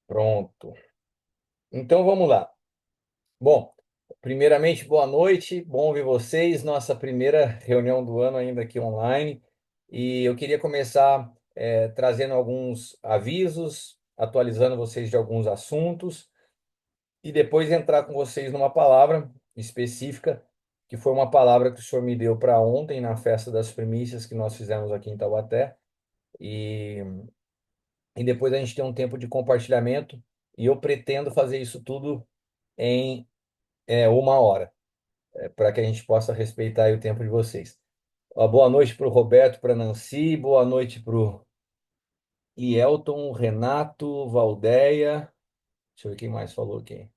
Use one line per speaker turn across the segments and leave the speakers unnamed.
Pronto. Então vamos lá. Bom, primeiramente, boa noite, bom ver vocês. Nossa primeira reunião do ano ainda aqui online. E eu queria começar trazendo alguns avisos, atualizando vocês de alguns assuntos e depois entrar com vocês numa palavra específica, que foi uma palavra que o senhor me deu para ontem na festa das primícias que nós fizemos aqui em Taubaté. E, e depois a gente tem um tempo de compartilhamento e eu pretendo fazer isso tudo em uma hora, para que a gente possa respeitar aí o tempo de vocês. Boa noite para o Roberto, para a Nancy, boa noite para o Ielton, Renato, Valdeia, deixa eu ver quem mais falou aqui.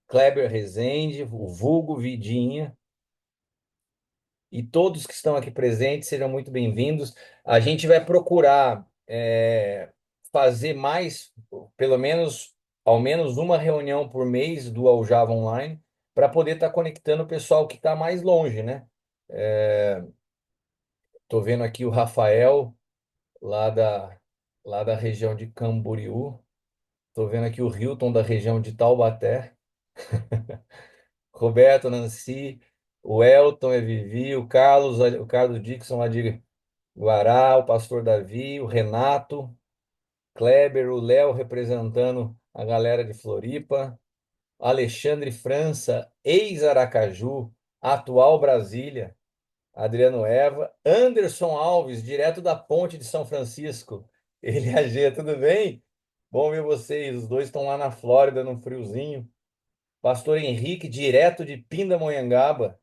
Kleber Rezende, o Vulgo Vidinha, e todos que estão aqui presentes, sejam muito bem-vindos. A gente vai procurar fazer mais, pelo menos, ao menos uma reunião por mês do Aljava Online, para poder estar conectando o pessoal que está mais longe, né? Estou vendo aqui o Rafael, lá lá da região de Camboriú. Estou vendo aqui o Hilton, da região de Taubaté. Roberto, Nancy, o Elton, a Vivi, o Carlos Dixon, lá de Guará, o pastor Davi, o Renato, Kleber, o Léo representando a galera de Floripa, Alexandre França, ex-Aracaju, atual Brasília, Adriano Eva, Anderson Alves, direto da Ponte de São Francisco. Ele AG, tudo bem? Bom ver vocês, os dois estão lá na Flórida, no friozinho. Pastor Henrique, direto de Pindamonhangaba,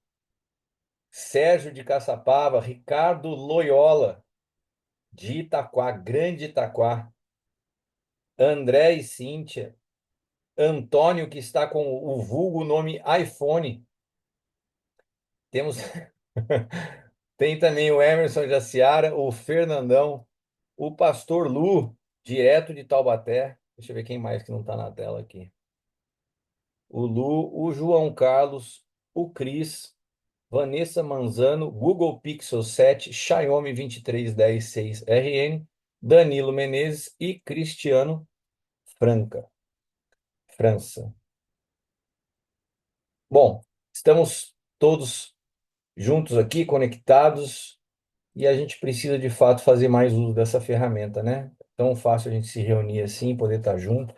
Sérgio de Caçapava, Ricardo Loyola, de Itaquá, Grande Itaquá, André e Cíntia, Antônio, que está com o vulgo nome iPhone. Temos tem também o Emerson Jaciara, o Fernandão, o Pastor Lu, direto de Taubaté. Deixa eu ver quem mais que não está na tela aqui. O Lu, o João Carlos, o Cris, Vanessa Manzano, Google Pixel 7, Xiaomi 2310 6RN, Danilo Menezes e Cristiano França. Bom, estamos todos juntos aqui, conectados, e a gente precisa de fato fazer mais uso dessa ferramenta, né? É tão fácil a gente se reunir assim, poder estar junto.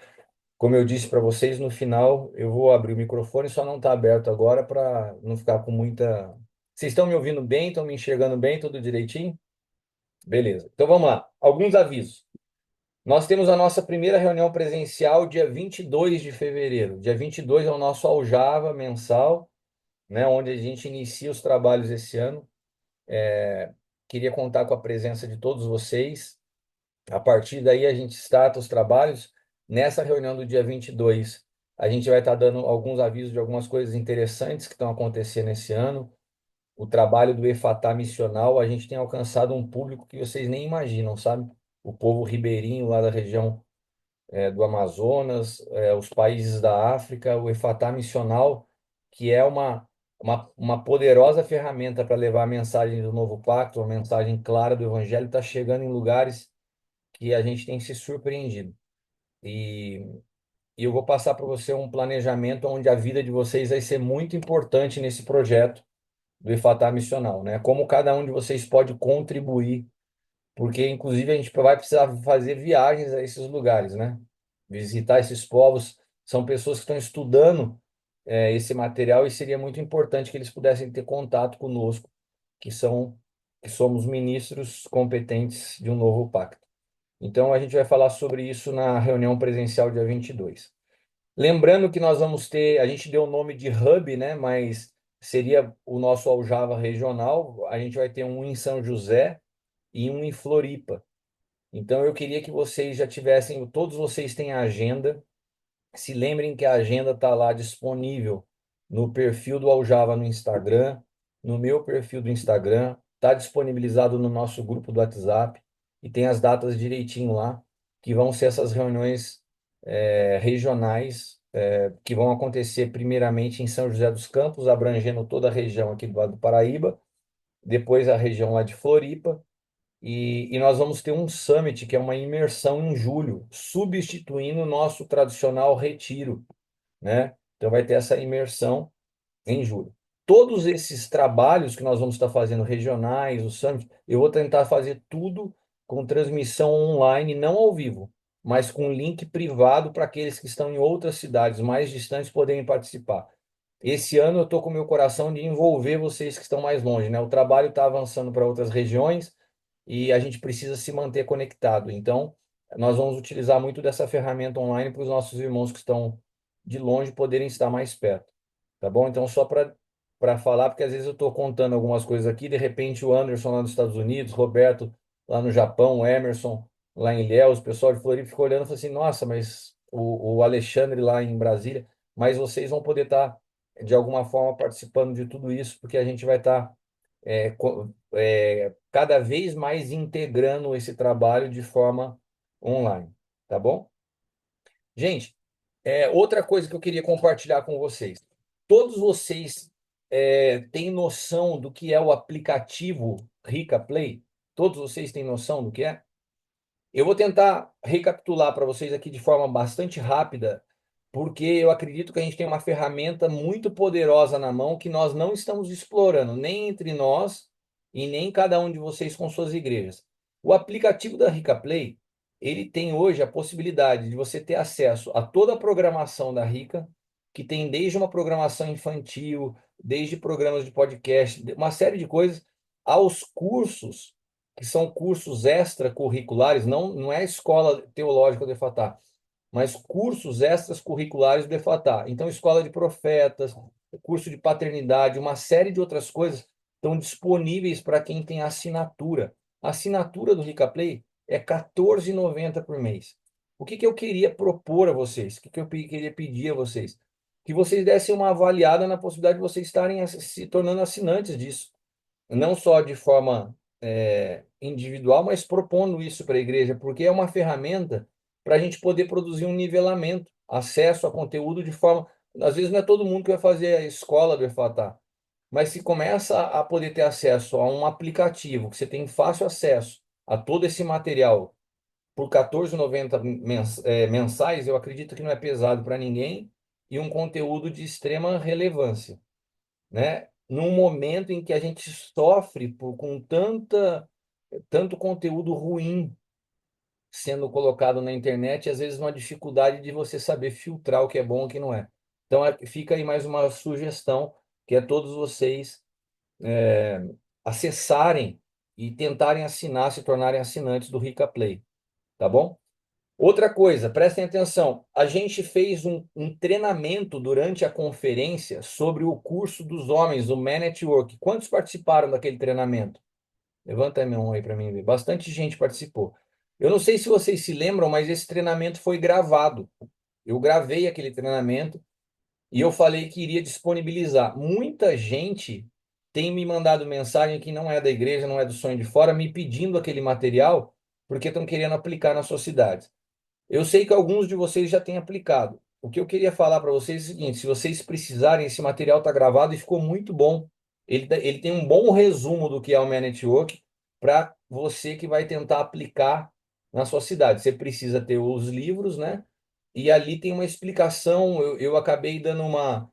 Como eu disse para vocês, no final eu vou abrir o microfone, só não está aberto agora para não ficar com muita. Vocês estão me ouvindo bem? Estão me enxergando bem? Tudo direitinho? Beleza. Então vamos lá. Alguns avisos. Nós temos a nossa primeira reunião presencial dia 22 de fevereiro. Dia 22 é o nosso Aljava mensal, né, onde a gente inicia os trabalhos esse ano. Queria contar com a presença de todos vocês. A partir daí, a gente starta os trabalhos. Nessa reunião do dia 22, a gente vai estar dando alguns avisos de algumas coisas interessantes que estão acontecendo esse ano. O trabalho do EFATA missional, a gente tem alcançado um público que vocês nem imaginam, sabe? O povo ribeirinho lá da região do Amazonas, os países da África, o EFATA missional, que é uma poderosa ferramenta para levar a mensagem do novo pacto, uma mensagem clara do evangelho, está chegando em lugares que a gente tem se surpreendido. E, e eu vou passar para você um planejamento onde a vida de vocês vai ser muito importante nesse projeto do EFATA missional, né? Como cada um de vocês pode contribuir, porque inclusive a gente vai precisar fazer viagens a esses lugares, né? Visitar esses povos. São pessoas que estão estudando esse material e seria muito importante que eles pudessem ter contato conosco, que são que somos ministros competentes de um novo pacto. Então a gente vai falar sobre isso na reunião presencial dia 22. Lembrando que nós vamos ter, a gente deu o nome de Hub, né? Mas seria o nosso Aljava regional. A gente vai ter um em São José e um em Floripa. Então eu queria que vocês já tivessem, todos vocês têm a agenda. Se lembrem que a agenda está lá disponível no perfil do Aljava no Instagram, no meu perfil do Instagram, está disponibilizado no nosso grupo do WhatsApp e tem as datas direitinho lá, que vão ser essas reuniões regionais, que vão acontecer primeiramente em São José dos Campos, abrangendo toda a região aqui do lado do Paraíba, depois a região lá de Floripa, e nós vamos ter um summit, que é uma imersão em julho, substituindo o nosso tradicional retiro, né? Então vai ter essa imersão em julho. Todos esses trabalhos que nós vamos estar fazendo regionais, o summit, eu vou tentar fazer tudo com transmissão online, não ao vivo, mas com link privado para aqueles que estão em outras cidades mais distantes poderem participar. Esse ano eu estou com meu coração de envolver vocês que estão mais longe, né? O trabalho está avançando para outras regiões e a gente precisa se manter conectado. Então, nós vamos utilizar muito dessa ferramenta online para os nossos irmãos que estão de longe poderem estar mais perto. Tá bom? Então, só para falar, porque às vezes eu estou contando algumas coisas aqui, de repente o Anderson lá nos Estados Unidos, Roberto lá no Japão, o Emerson lá em Ilhéus, o pessoal de Floripa ficou olhando e falou assim: nossa, mas o Alexandre lá em Brasília, mas vocês vão poder estar de alguma forma participando de tudo isso, porque a gente vai estar cada vez mais integrando esse trabalho de forma online, tá bom? Gente, outra coisa que eu queria compartilhar com vocês. Todos vocês têm noção do que é o aplicativo Rica Play? Todos vocês têm noção do que é? Eu vou tentar recapitular para vocês aqui de forma bastante rápida, porque eu acredito que a gente tem uma ferramenta muito poderosa na mão que nós não estamos explorando, nem entre nós e nem cada um de vocês com suas igrejas. O aplicativo da Rica Play, ele tem hoje a possibilidade de você ter acesso a toda a programação da Rica, que tem desde uma programação infantil, desde programas de podcast, uma série de coisas, aos cursos que são cursos extracurriculares, não é a escola teológica do Efatá, mas cursos extracurriculares do Efatá. Então, escola de profetas, curso de paternidade, uma série de outras coisas estão disponíveis para quem tem assinatura. A assinatura do Rica Play é R$ 14,90 por mês. O que eu queria propor a vocês? O que eu queria pedir a vocês? Que vocês dessem uma avaliada na possibilidade de vocês estarem se tornando assinantes disso, não só de forma individual, mas propondo isso para a igreja, porque é uma ferramenta para a gente poder produzir um nivelamento, acesso a conteúdo de forma. Às vezes não é todo mundo que vai fazer a escola do EFATA, mas se começa a poder ter acesso a um aplicativo, que você tem fácil acesso a todo esse material por R$ 14,90 mensais, eu acredito que não é pesado para ninguém e um conteúdo de extrema relevância, né? Num momento em que a gente sofre com tanto conteúdo ruim sendo colocado na internet, e às vezes uma dificuldade de você saber filtrar o que é bom e o que não é. Então, fica aí mais uma sugestão, que é todos vocês é, acessarem e tentarem assinar, se tornarem assinantes do Rica Play, tá bom? Outra coisa, prestem atenção, a gente fez um treinamento durante a conferência sobre o curso dos homens, o Man at Work. Quantos participaram daquele treinamento? Levanta a mão aí para mim ver. Bastante gente participou. Eu não sei se vocês se lembram, mas esse treinamento foi gravado. Eu gravei aquele treinamento e eu falei que iria disponibilizar. Muita gente tem me mandado mensagem que não é da igreja, não é do Sonho de Fora, me pedindo aquele material porque estão querendo aplicar na sua cidade. Eu sei que alguns de vocês já têm aplicado. O que eu queria falar para vocês é o seguinte: se vocês precisarem, esse material está gravado e ficou muito bom. Ele tem um bom resumo do que é o Man Network para você que vai tentar aplicar na sua cidade. Você precisa ter os livros, né? E ali tem uma explicação. Eu acabei dando uma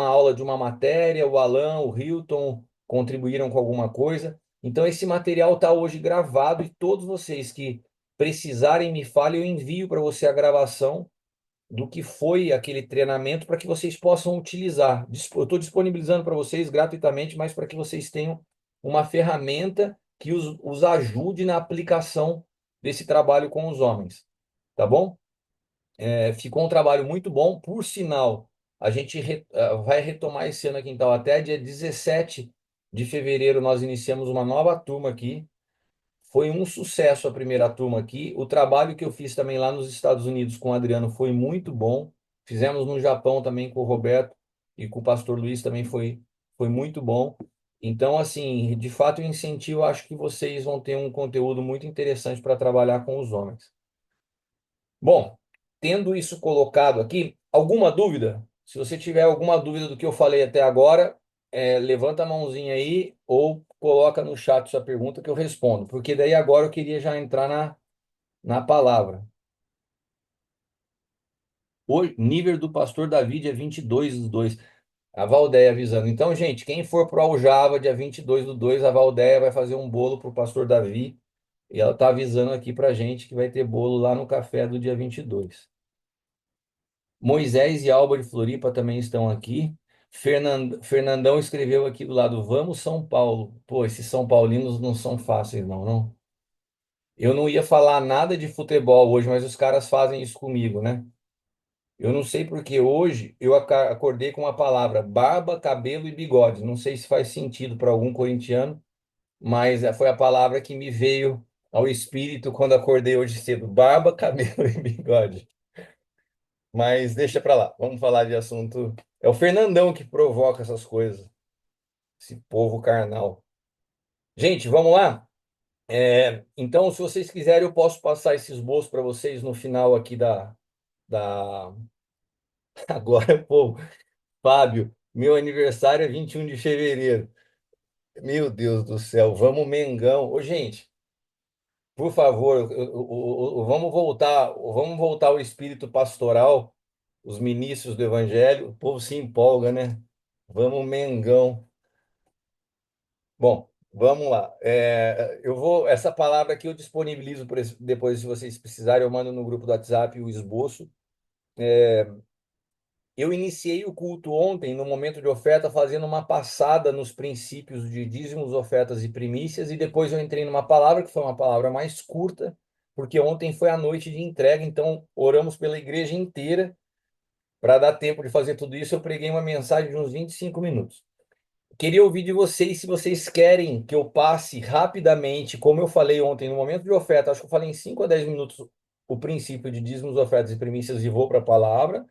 aula de uma matéria, o Alan, o Hilton contribuíram com alguma coisa. Então, esse material está hoje gravado e todos vocês que precisarem, me fale, eu envio para você a gravação do que foi aquele treinamento para que vocês possam utilizar. Eu estou disponibilizando para vocês gratuitamente, mas para que vocês tenham uma ferramenta que os ajude na aplicação desse trabalho com os homens. Tá bom? Ficou um trabalho muito bom. Por sinal, a gente vai retomar esse ano aqui em Taubaté, dia 17 de fevereiro, nós iniciamos uma nova turma aqui. Foi um sucesso a primeira turma aqui. O trabalho que eu fiz também lá nos Estados Unidos com o Adriano foi muito bom. Fizemos no Japão também com o Roberto e com o pastor Luiz também foi muito bom. Então, assim, de fato, eu incentivo, acho que vocês vão ter um conteúdo muito interessante para trabalhar com os homens. Bom, tendo isso colocado aqui, alguma dúvida? Se você tiver alguma dúvida do que eu falei até agora, levanta a mãozinha aí ou coloca no chat sua pergunta que eu respondo, porque daí agora eu queria já entrar na palavra. O nível do pastor Davi, dia 22 dos 2. A Valdeia avisando. Então, gente, quem for pro Aljava, dia 22 do 2, a Valdeia vai fazer um bolo pro pastor Davi. E ela tá avisando aqui pra gente que vai ter bolo lá no café do dia 22. Moisés e Alba de Floripa também estão aqui. Fernandão escreveu aqui do lado, vamos São Paulo. Pô, esses São Paulinos não são fáceis, não, não. Eu não ia falar nada de futebol hoje, mas os caras fazem isso comigo, né? Eu não sei porque hoje eu acordei com uma palavra, barba, cabelo e bigode. Não sei se faz sentido para algum corintiano, mas foi a palavra que me veio ao espírito quando acordei hoje cedo. Barba, cabelo e bigode. Mas deixa para lá. Vamos falar de assunto. É o Fernandão que provoca essas coisas. Esse povo carnal. Gente, vamos lá? Então, se vocês quiserem, eu posso passar esse esboço para vocês no final aqui da... Agora, povo. Fábio, meu aniversário é 21 de fevereiro. Meu Deus do céu, vamos Mengão. Ô, gente, por favor, vamos voltar ao espírito pastoral, os ministros do evangelho. O povo se empolga, né? Vamos Mengão. Bom, vamos lá. Essa palavra aqui eu disponibilizo depois, se vocês precisarem, eu mando no grupo do WhatsApp o esboço. Eu iniciei o culto ontem, no momento de oferta, fazendo uma passada nos princípios de dízimos, ofertas e primícias, e depois eu entrei numa palavra que foi uma palavra mais curta, porque ontem foi a noite de entrega, então oramos pela igreja inteira. Para dar tempo de fazer tudo isso, eu preguei uma mensagem de uns 25 minutos. Queria ouvir de vocês se vocês querem que eu passe rapidamente, como eu falei ontem, no momento de oferta, acho que eu falei em 5 a 10 minutos o princípio de dízimos, ofertas e primícias e vou para a palavra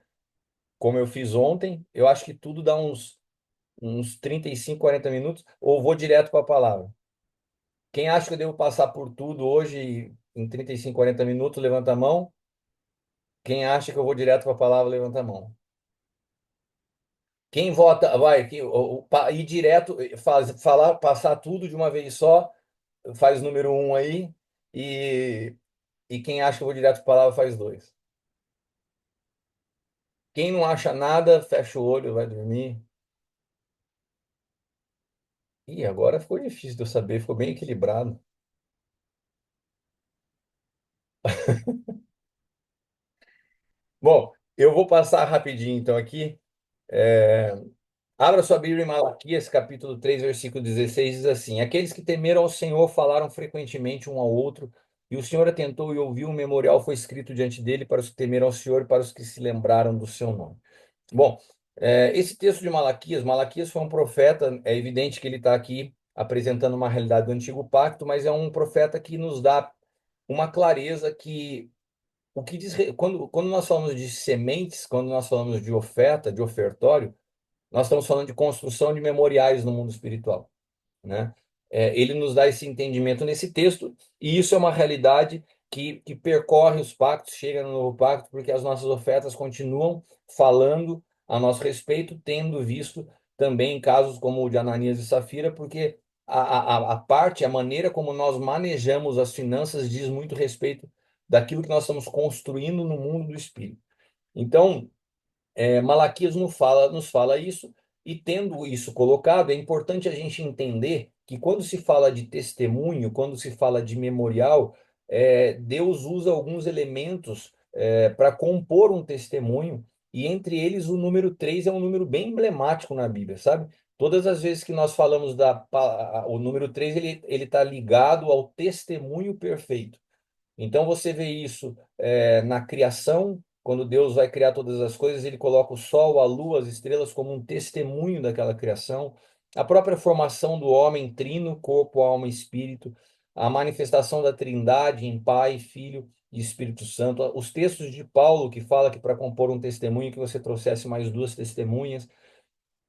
como eu fiz ontem, eu acho que tudo dá uns 35, 40 minutos, ou vou direto para a palavra. Quem acha que eu devo passar por tudo hoje em 35, 40 minutos, levanta a mão. Quem acha que eu vou direto para a palavra, levanta a mão. Quem vota, vai, ir direto, passar tudo de uma vez só, faz número um aí, e, e quem acha que eu vou direto para a palavra, faz dois. Quem não acha nada, fecha o olho, vai dormir. Ih, agora ficou difícil de eu saber, ficou bem equilibrado. Bom, eu vou passar rapidinho então aqui. É, Abra sua Bíblia em Malaquias, capítulo 3, versículo 16, diz assim: Aqueles que temeram ao Senhor falaram frequentemente um ao outro, e o Senhor atentou e ouviu, um memorial foi escrito diante dele para os que temeram ao Senhor e para os que se lembraram do seu nome. Bom, esse texto de Malaquias foi um profeta, é evidente que ele está aqui apresentando uma realidade do antigo pacto, mas é um profeta que nos dá uma clareza que quando nós falamos de sementes, quando nós falamos de oferta, de ofertório, nós estamos falando de construção de memoriais no mundo espiritual, né? Ele nos dá esse entendimento nesse texto, e isso é uma realidade que percorre os pactos, chega no novo pacto, porque as nossas ofertas continuam falando a nosso respeito, tendo visto também casos como o de Ananias e Safira, porque a parte, a maneira como nós manejamos as finanças diz muito respeito daquilo que nós estamos construindo no mundo do espírito. Então, Malaquias nos fala isso, e tendo isso colocado, é importante a gente entender que quando se fala de testemunho, quando se fala de memorial, Deus usa alguns elementos para compor um testemunho, e entre eles o número 3 é um número bem emblemático na Bíblia, sabe? Todas as vezes que nós falamos o número 3 ele está ligado ao testemunho perfeito. Então você vê isso na criação, quando Deus vai criar todas as coisas, ele coloca o sol, a lua, as estrelas como um testemunho daquela criação. A própria formação do homem trino, corpo, alma e espírito, a manifestação da Trindade em Pai, Filho e Espírito Santo. Os textos de Paulo que fala que para compor um testemunho que você trouxesse mais duas testemunhas,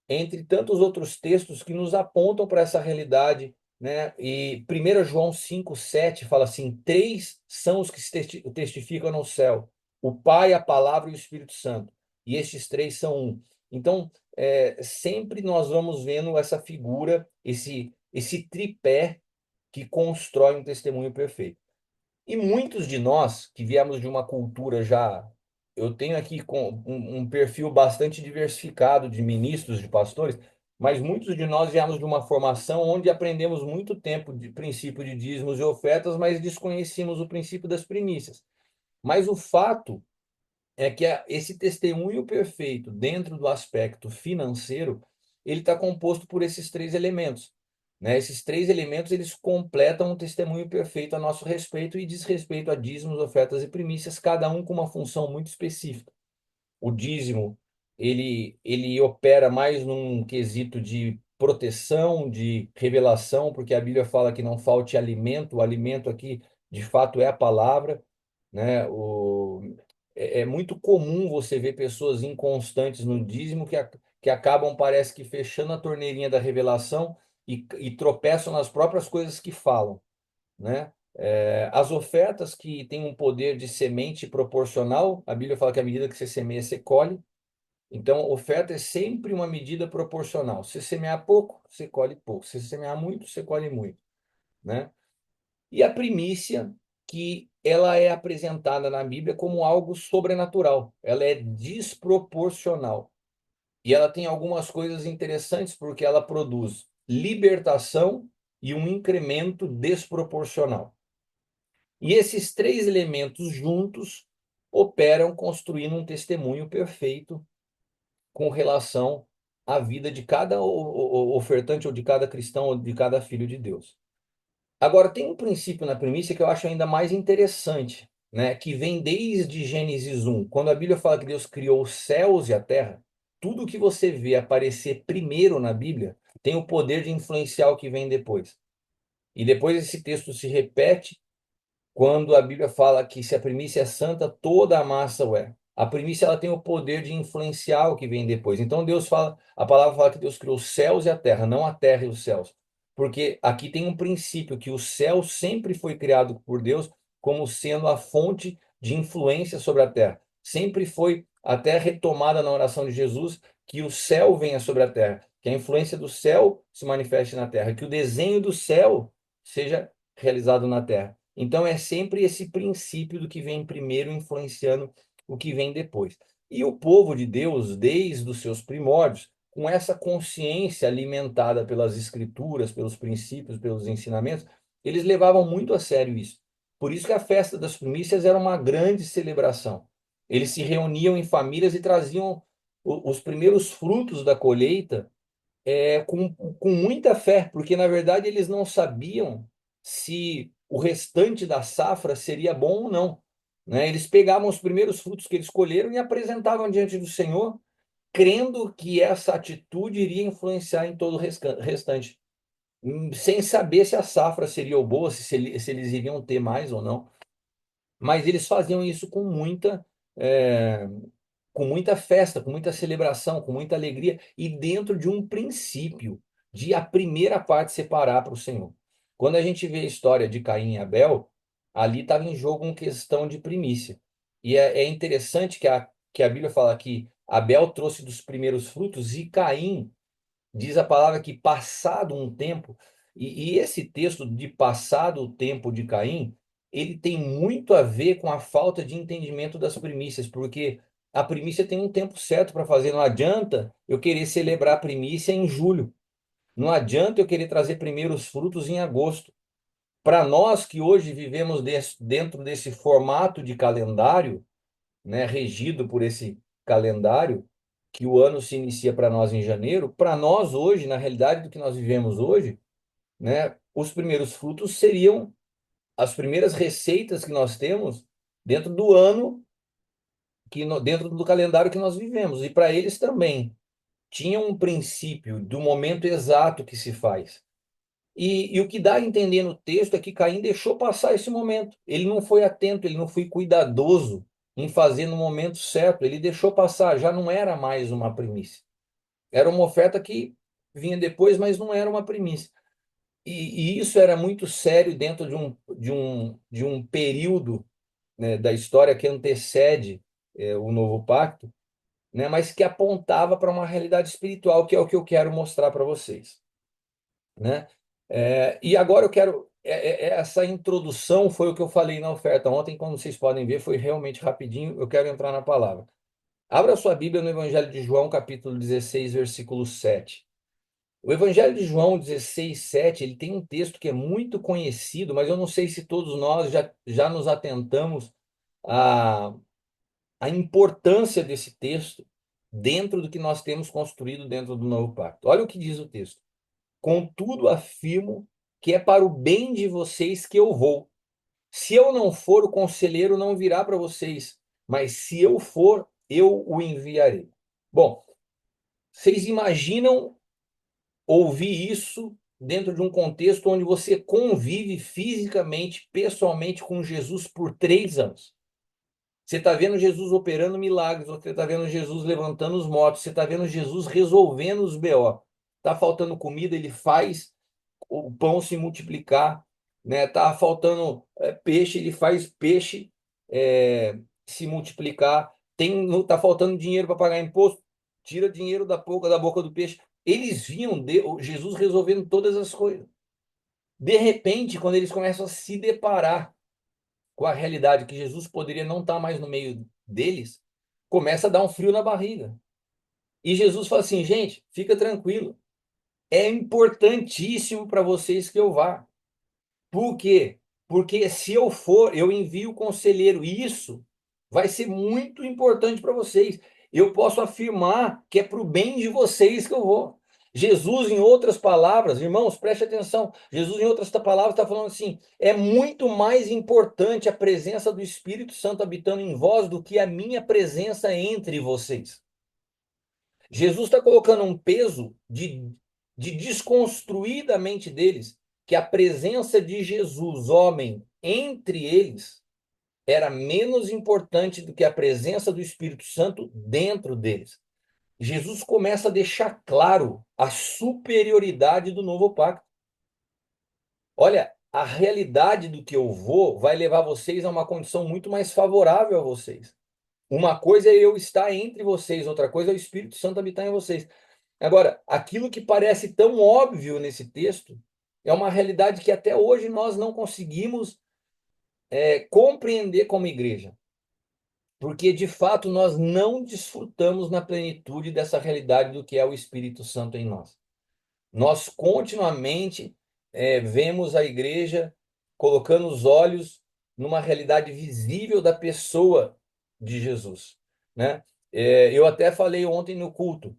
entre tantos outros textos que nos apontam para essa realidade, né? E 1 João 5,7 fala assim: três são os que testificam no céu: o Pai, a Palavra e o Espírito Santo. E estes três são um. Então, sempre nós vamos vendo essa figura, esse tripé que constrói um testemunho perfeito. E muitos de nós que viemos de uma cultura já, eu tenho aqui com um perfil bastante diversificado de ministros, de pastores, mas muitos de nós viemos de uma formação onde aprendemos muito tempo de princípio de dízimos e ofertas, mas desconhecíamos o princípio das primícias. Mas o fato é que esse testemunho perfeito, dentro do aspecto financeiro, ele está composto por esses três elementos, né? Esses três elementos, eles completam um testemunho perfeito a nosso respeito e diz respeito a dízimos, ofertas e primícias, cada um com uma função muito específica. O dízimo, ele opera mais num quesito de proteção, de revelação, porque a Bíblia fala que não falte alimento. O alimento aqui, de fato, é a palavra, né? É muito comum você ver pessoas inconstantes no dízimo que acabam, parece que, fechando a torneirinha da revelação e tropeçam nas próprias coisas que falam, né? As ofertas que têm um poder de semente proporcional, a Bíblia fala que à medida que você semeia, você colhe. Então, oferta é sempre uma medida proporcional. Se semear pouco, você colhe pouco. Se semear muito, você colhe muito, né? E a primícia, que ela é apresentada na Bíblia como algo sobrenatural. Ela é desproporcional. E ela tem algumas coisas interessantes porque ela produz libertação e um incremento desproporcional. E esses três elementos juntos operam construindo um testemunho perfeito com relação à vida de cada ofertante, ou de cada cristão, ou de cada filho de Deus. Agora, tem um princípio na primícia que eu acho ainda mais interessante, né? Que vem desde Gênesis 1, quando a Bíblia fala que Deus criou os céus e a terra. Tudo que você vê aparecer primeiro na Bíblia tem o poder de influenciar o que vem depois. E depois esse texto se repete quando a Bíblia fala que se a primícia é santa, toda a massa o é. A primícia, ela tem o poder de influenciar o que vem depois. Então Deus fala, a palavra fala que Deus criou os céus e a terra, não a terra e os céus. Porque aqui tem um princípio que o céu sempre foi criado por Deus como sendo a fonte de influência sobre a terra. Sempre foi até retomada na oração de Jesus que o céu venha sobre a terra, que a influência do céu se manifeste na terra, que o desenho do céu seja realizado na terra. Então é sempre esse princípio do que vem primeiro influenciando o que vem depois. E o povo de Deus, desde os seus primórdios, com essa consciência alimentada pelas escrituras, pelos princípios, pelos ensinamentos, eles levavam muito a sério isso. Por isso que a festa das primícias era uma grande celebração. Eles se reuniam em famílias e traziam os primeiros frutos da colheita com muita fé, porque na verdade eles não sabiam se o restante da safra seria bom ou não, né? Eles pegavam os primeiros frutos que eles colheram e apresentavam diante do Senhor, crendo que essa atitude iria influenciar em todo o restante, sem saber se a safra seria boa, se eles iriam ter mais ou não. Mas eles faziam isso é, com muita festa, com muita celebração, com muita alegria e dentro de um princípio de a primeira parte separar para o Senhor. Quando a gente vê a história de Caim e Abel, ali estava em jogo uma questão de primícia. E é interessante que a Bíblia fala que Abel trouxe dos primeiros frutos e Caim, diz a palavra que passado um tempo, e esse texto de passado o tempo de Caim, ele tem muito a ver com a falta de entendimento das primícias, porque a primícia tem um tempo certo para fazer. Não adianta eu querer celebrar a primícia em julho. Não adianta eu querer trazer primeiros frutos em agosto. Para nós que hoje vivemos dentro desse formato de calendário, né, regido por esse calendário, que o ano se inicia para nós em janeiro, para nós hoje, na realidade do que nós vivemos hoje, né, os primeiros frutos seriam as primeiras receitas que nós temos dentro do ano, dentro do calendário que nós vivemos. E para eles também tinha um princípio do momento exato que se faz. E o que dá a entender no texto é que Caim deixou passar esse momento. Ele não foi atento, ele não foi cuidadoso em fazer no momento certo. Ele deixou passar, já não era mais uma primícia. Era uma oferta que vinha depois, mas não era uma primícia. E isso era muito sério dentro de um período, né, da história que antecede o novo pacto, né? Mas que apontava para uma realidade espiritual, que é o que eu quero mostrar para vocês, né? E agora eu quero. Essa introdução foi o que eu falei na oferta ontem, como vocês podem ver, foi realmente rapidinho. Eu quero entrar na palavra. Abra sua Bíblia no Evangelho de João, capítulo 16, versículo 7. O Evangelho de João 16, 7, ele tem um texto que é muito conhecido, mas eu não sei se todos nós já nos atentamos à, à importância desse texto dentro do que nós temos construído dentro do novo pacto. Olha o que diz o texto. Contudo, afirmo que é para o bem de vocês que eu vou. Se eu não for, o conselheiro não virá para vocês, mas se eu for, eu o enviarei. Bom, vocês imaginam ouvir isso dentro de um contexto onde você convive fisicamente, pessoalmente com Jesus por 3 anos? Você está vendo Jesus operando milagres, você está vendo Jesus levantando os mortos, você está vendo Jesus resolvendo os BO. Está faltando comida, ele faz o pão se multiplicar, né? Tá faltando peixe, ele faz peixe se multiplicar. Tá faltando dinheiro para pagar imposto, tira dinheiro da boca do peixe. Eles viam Jesus resolvendo todas as coisas. De repente, quando eles começam a se deparar com a realidade que Jesus poderia não estar mais no meio deles, começa a dar um frio na barriga. E Jesus fala assim, gente, fica tranquilo. É importantíssimo para vocês que eu vá. Por quê? Porque se eu for, eu envio o conselheiro. E isso vai ser muito importante para vocês. Eu posso afirmar que é para o bem de vocês que eu vou. Jesus, em outras palavras, irmãos, preste atenção. Jesus, em outras palavras, está falando assim: é muito mais importante a presença do Espírito Santo habitando em vós do que a minha presença entre vocês. Jesus está colocando um peso de desconstruir da mente deles que a presença de Jesus, homem, entre eles, era menos importante do que a presença do Espírito Santo dentro deles. Jesus começa a deixar claro a superioridade do novo pacto. Olha, a realidade do que eu vou vai levar vocês a uma condição muito mais favorável a vocês. Uma coisa é eu estar entre vocês, outra coisa é o Espírito Santo habitar em vocês. Agora, aquilo que parece tão óbvio nesse texto é uma realidade que até hoje nós não conseguimos compreender como igreja, porque de fato nós não desfrutamos na plenitude dessa realidade do que é o Espírito Santo em nós. Nós continuamente vemos a igreja colocando os olhos numa realidade visível da pessoa de Jesus, né? Eu até falei ontem no culto,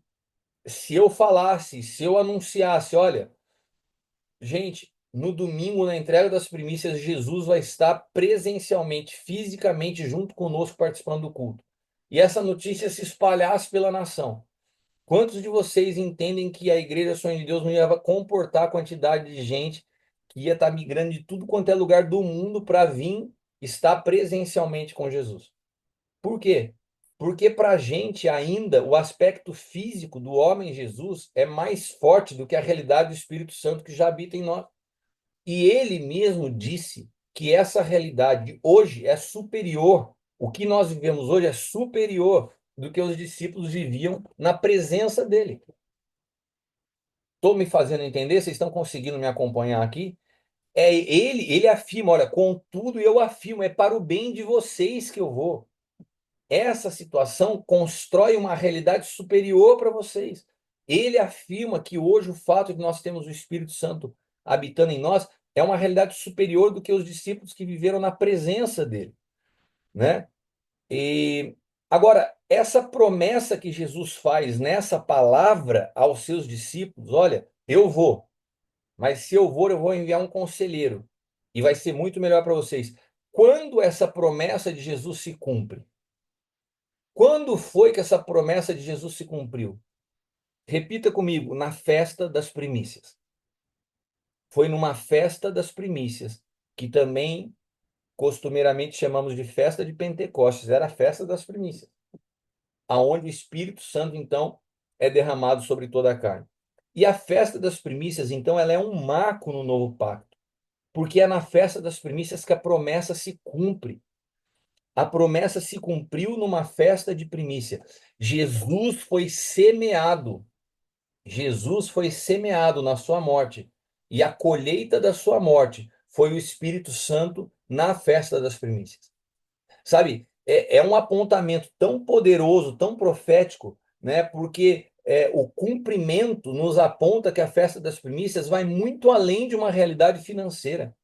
se eu anunciasse, olha, gente, no domingo, na entrega das primícias, Jesus vai estar presencialmente, fisicamente, junto conosco, participando do culto. E essa notícia se espalhasse pela nação. Quantos de vocês entendem que a Igreja Sonho de Deus não ia comportar a quantidade de gente que ia estar migrando de tudo quanto é lugar do mundo para vir estar presencialmente com Jesus? Por quê? Porque para a gente ainda o aspecto físico do homem Jesus é mais forte do que a realidade do Espírito Santo que já habita em nós. E ele mesmo disse que essa realidade hoje é superior. O que nós vivemos hoje é superior do que os discípulos viviam na presença dele. Estou me fazendo entender? Vocês estão conseguindo me acompanhar aqui? Ele afirma, olha, contudo eu afirmo, é para o bem de vocês que eu vou. Essa situação constrói uma realidade superior para vocês. Ele afirma que hoje o fato de nós termos o Espírito Santo habitando em nós é uma realidade superior do que os discípulos que viveram na presença dele, né? E agora, essa promessa que Jesus faz nessa palavra aos seus discípulos, olha, eu vou, mas se eu vou enviar um conselheiro e vai ser muito melhor para vocês. Quando essa promessa de Jesus se cumpre? Quando foi que essa promessa de Jesus se cumpriu? Repita comigo, na festa das primícias. Foi numa festa das primícias, que também costumeiramente chamamos de festa de Pentecostes, era a festa das primícias, aonde o Espírito Santo então é derramado sobre toda a carne. E a festa das primícias, então, ela é um marco no novo pacto, porque é na festa das primícias que a promessa se cumpre. A promessa se cumpriu numa festa de primícia. Jesus foi semeado. Jesus foi semeado na sua morte. E a colheita da sua morte foi o Espírito Santo na festa das primícias. Sabe, é um apontamento tão poderoso, tão profético, né? Porque o cumprimento nos aponta que a festa das primícias vai muito além de uma realidade financeira.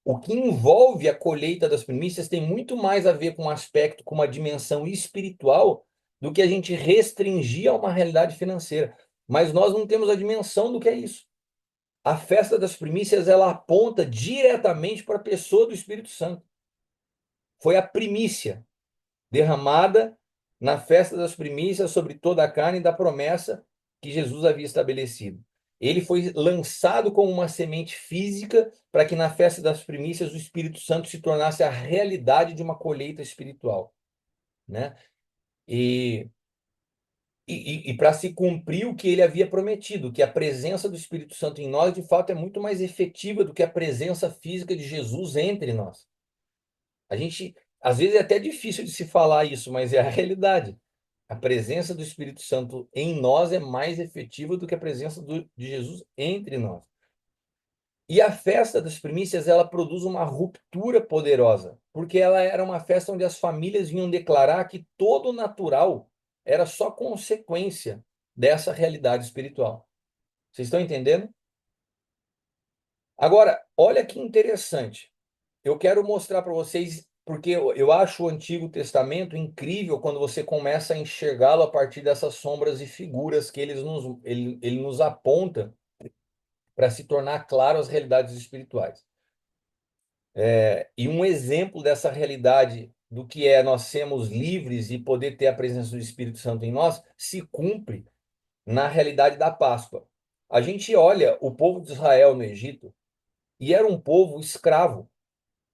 O que envolve a colheita das primícias tem muito mais a ver com um aspecto, com uma dimensão espiritual, do que a gente restringir a uma realidade financeira. Mas nós não temos a dimensão do que é isso. A festa das primícias, ela aponta diretamente para a pessoa do Espírito Santo. Foi a primícia derramada na festa das primícias sobre toda a carne da promessa que Jesus havia estabelecido. Ele foi lançado como uma semente física para que na festa das primícias o Espírito Santo se tornasse a realidade de uma colheita espiritual, né? E, e para se cumprir o que ele havia prometido, que a presença do Espírito Santo em nós, de fato, é muito mais efetiva do que a presença física de Jesus entre nós. A gente, às vezes, é até difícil de se falar isso, mas é a realidade. A presença do Espírito Santo em nós é mais efetiva do que a presença de Jesus entre nós. E a festa das primícias, ela produz uma ruptura poderosa, porque ela era uma festa onde as famílias vinham declarar que todo o natural era só consequência dessa realidade espiritual. Vocês estão entendendo? Agora, olha que interessante. Eu quero mostrar para vocês, porque eu acho o Antigo Testamento incrível quando você começa a enxergá-lo a partir dessas sombras e figuras que ele nos aponta para se tornar claro as realidades espirituais. E um exemplo dessa realidade do que é nós sermos livres e poder ter a presença do Espírito Santo em nós se cumpre na realidade da Páscoa. A gente olha o povo de Israel no Egito e era um povo escravo.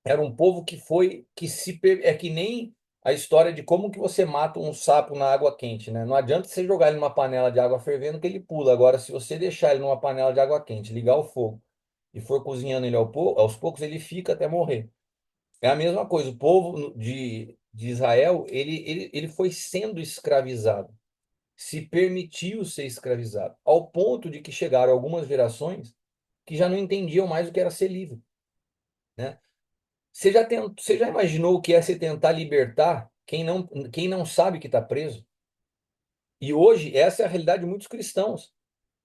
Era um povo que foi que se é que nem a história de como que você mata um sapo na água quente, né? Não adianta você jogar ele numa panela de água fervendo que ele pula. Agora, se você deixar ele numa panela de água quente, ligar o fogo e for cozinhando ele aos poucos, ele fica até morrer. É a mesma coisa. O povo de Israel, ele foi sendo escravizado, se permitiu ser escravizado, ao ponto de que chegaram algumas gerações que já não entendiam mais o que era ser livre, né? Você já imaginou o que é você tentar libertar quem não sabe que está preso? E hoje, essa é a realidade de muitos cristãos.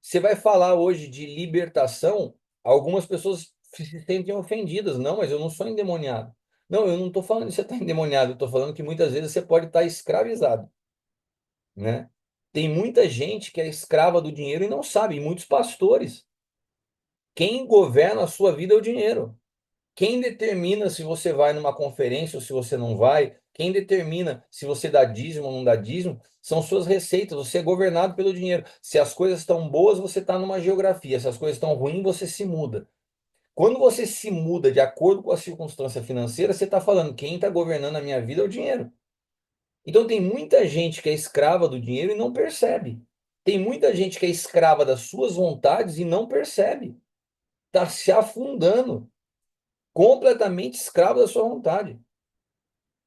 Você vai falar hoje de libertação, algumas pessoas se sentem ofendidas. Não, mas eu não sou endemoniado. Não, eu não estou falando que você está endemoniado, eu estou falando que muitas vezes você pode estar escravizado, né? Tem muita gente que é escrava do dinheiro e não sabe, e muitos pastores. Quem governa a sua vida é o dinheiro. Quem determina se você vai numa conferência ou se você não vai, quem determina se você dá dízimo ou não dá dízimo, são suas receitas. Você é governado pelo dinheiro. Se as coisas estão boas, você está numa geografia. Se as coisas estão ruins, você se muda. Quando você se muda de acordo com a circunstância financeira, você está falando, quem está governando a minha vida é o dinheiro. Então tem muita gente que é escrava do dinheiro e não percebe. Tem muita gente que é escrava das suas vontades e não percebe. Está se afundando, completamente escravo da sua vontade.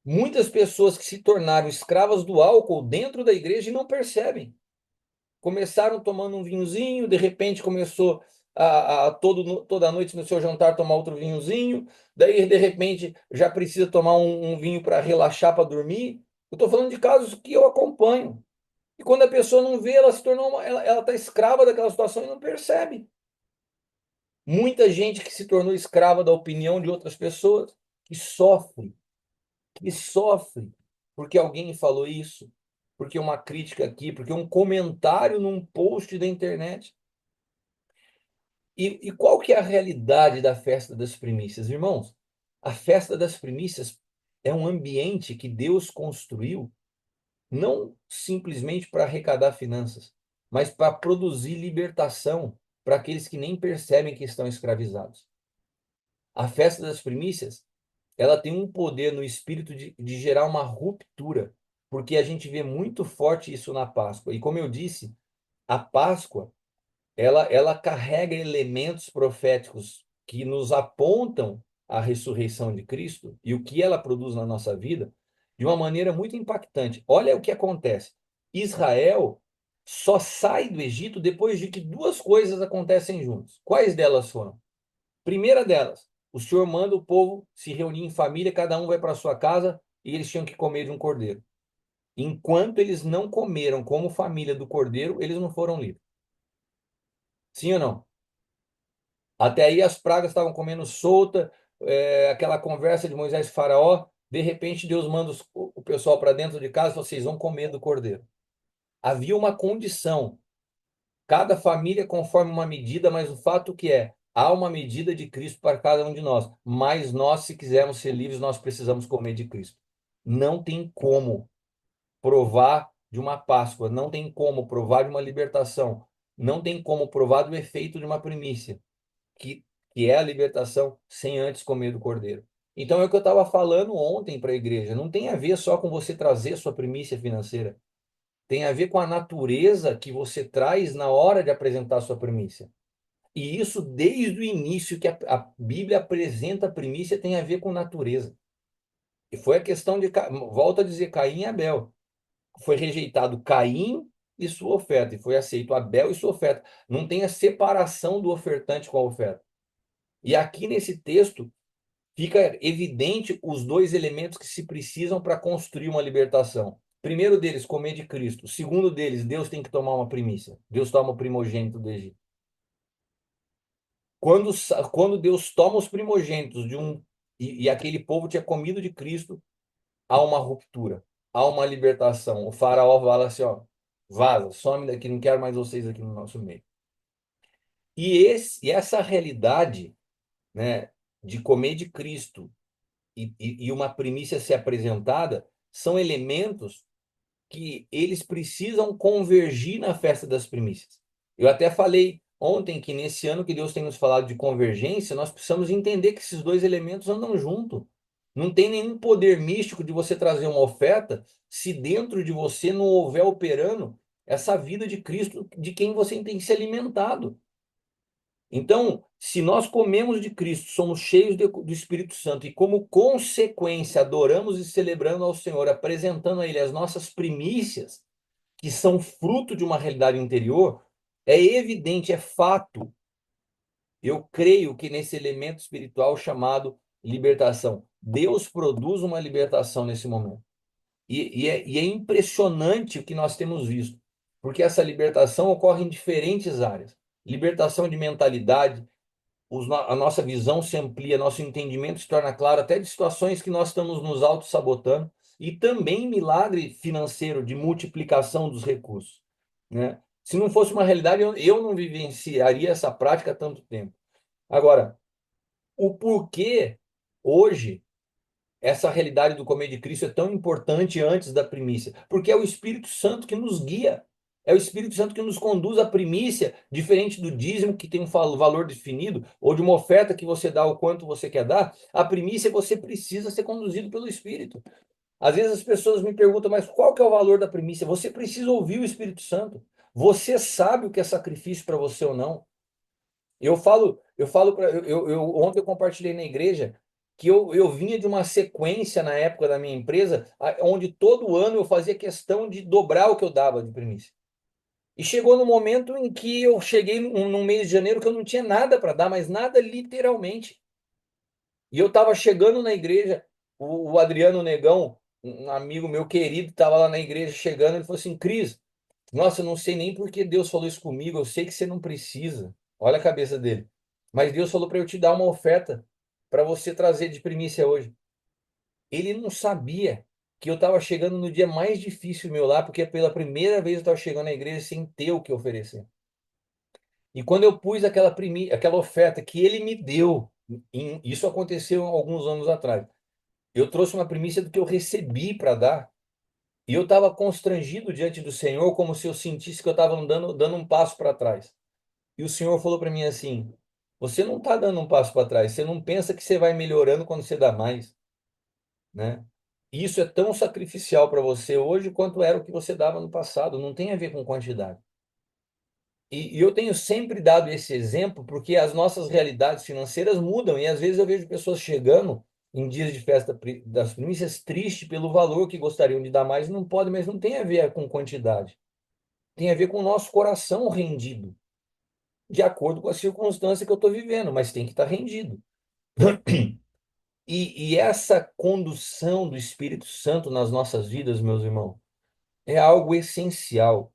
Muitas pessoas que se tornaram escravas do álcool dentro da igreja e não percebem. Começaram tomando um vinhozinho, de repente começou toda noite no seu jantar tomar outro vinhozinho, daí de repente já precisa tomar um vinho para relaxar, para dormir. Eu estou falando de casos que eu acompanho. E quando a pessoa não vê, ela se tornou ela está escrava daquela situação e não percebe. Muita gente que se tornou escrava da opinião de outras pessoas, que sofre porque alguém falou isso, porque uma crítica aqui, porque um comentário num post da internet. E qual que é a realidade da festa das primícias, irmãos? A festa das primícias é um ambiente que Deus construiu não simplesmente para arrecadar finanças, mas para produzir libertação para aqueles que nem percebem que estão escravizados. A festa das primícias, ela tem um poder no espírito de gerar uma ruptura, porque a gente vê muito forte isso na Páscoa. E como eu disse, a Páscoa, ela carrega elementos proféticos que nos apontam a ressurreição de Cristo e o que ela produz na nossa vida, de uma maneira muito impactante. Olha o que acontece. Israel só sai do Egito depois de que duas coisas acontecem juntos. Quais delas foram? Primeira delas, o Senhor manda o povo se reunir em família, cada um vai para sua casa e eles tinham que comer de um cordeiro. Enquanto eles não comeram como família do cordeiro, eles não foram livres. Sim ou não? Até aí as pragas estavam comendo solta, aquela conversa de Moisés e Faraó. De repente, Deus manda o pessoal para dentro de casa e fala: vocês vão comer do cordeiro. Havia uma condição, cada família conforme uma medida, mas o fato que há uma medida de Cristo para cada um de nós. Mas nós, se quisermos ser livres, nós precisamos comer de Cristo. Não tem como provar de uma Páscoa, não tem como provar de uma libertação, não tem como provar do efeito de uma primícia que, que é a libertação, sem antes comer do cordeiro. Então é o que eu estava falando ontem para a igreja. Não tem a ver só com você trazer sua primícia financeira. Tem a ver com a natureza que você traz na hora de apresentar sua primícia. E isso, desde o início que a Bíblia apresenta a primícia, tem a ver com natureza. E foi a questão de, volto a dizer, Caim e Abel. Foi rejeitado Caim e sua oferta, e foi aceito Abel e sua oferta. Não tem a separação do ofertante com a oferta. E aqui nesse texto fica evidente os dois elementos que se precisam para construir uma libertação. Primeiro deles, comer de Cristo. Segundo deles, Deus tem que tomar uma primícia. Deus toma o primogênito do Egito. Quando Deus toma os primogênitos de um e aquele povo tinha comido de Cristo, há uma ruptura, há uma libertação. O faraó fala assim, ó, vaza, some daqui, não quero mais vocês aqui no nosso meio. E essa realidade, né, de comer de Cristo e uma primícia ser apresentada são elementos que eles precisam convergir na festa das primícias. Eu até falei ontem que nesse ano que Deus tem nos falado de convergência, nós precisamos entender que esses dois elementos andam junto. Não tem nenhum poder místico de você trazer uma oferta se dentro de você não houver operando essa vida de Cristo de quem você tem se alimentado. Então, se nós comemos de Cristo, somos cheios do Espírito Santo e, como consequência, adoramos e celebrando ao Senhor, apresentando a Ele as nossas primícias, que são fruto de uma realidade interior, é evidente, é fato. Eu creio que nesse elemento espiritual chamado libertação, Deus produz uma libertação nesse momento. E é impressionante o que nós temos visto, porque essa libertação ocorre em diferentes áreas. Libertação de mentalidade, a nossa visão se amplia, nosso entendimento se torna claro, até de situações que nós estamos nos auto-sabotando, e também milagre financeiro de multiplicação dos recursos, né? Se não fosse uma realidade, eu não vivenciaria essa prática há tanto tempo. Agora, o porquê hoje essa realidade do comer de Cristo é tão importante antes da primícia? Porque é o Espírito Santo que nos guia. É o Espírito Santo que nos conduz à primícia, diferente do dízimo, que tem um valor definido, ou de uma oferta que você dá o quanto você quer dar. A primícia você precisa ser conduzido pelo Espírito. Às vezes as pessoas me perguntam, mas qual que é o valor da primícia? Você precisa ouvir o Espírito Santo. Você sabe o que é sacrifício para você ou não. Ontem eu compartilhei na igreja que eu vinha de uma sequência na época da minha empresa, onde todo ano eu fazia questão de dobrar o que eu dava de primícia. E chegou no momento em que eu cheguei no mês de janeiro que eu não tinha nada para dar, mas nada literalmente. E eu estava chegando na igreja, o Adriano Negão, um amigo meu querido, estava lá na igreja chegando, ele falou assim, Cris, nossa, eu não sei nem por que Deus falou isso comigo, eu sei que você não precisa. Olha a cabeça dele. Mas Deus falou para eu te dar uma oferta para você trazer de primícia hoje. Ele não sabia que eu estava chegando no dia mais difícil meu lá, porque pela primeira vez eu estava chegando na igreja sem ter o que oferecer. E quando eu pus aquela oferta que ele me deu, isso aconteceu alguns anos atrás, eu trouxe uma primícia do que eu recebi para dar. E eu estava constrangido diante do Senhor, como se eu sentisse que eu estava dando um passo para trás. E o Senhor falou para mim assim: você não está dando um passo para trás, você não pensa que você vai melhorando quando você dá mais, né? E isso é tão sacrificial para você hoje quanto era o que você dava no passado, não tem a ver com quantidade. E eu tenho sempre dado esse exemplo porque as nossas realidades financeiras mudam e às vezes eu vejo pessoas chegando em dias de festa das primícias, triste pelo valor que gostariam de dar mais, não pode, mas não tem a ver com quantidade. Tem a ver com o nosso coração rendido, de acordo com a circunstância que eu estou vivendo, mas tem que estar rendido. E essa condução do Espírito Santo nas nossas vidas, meus irmãos, é algo essencial,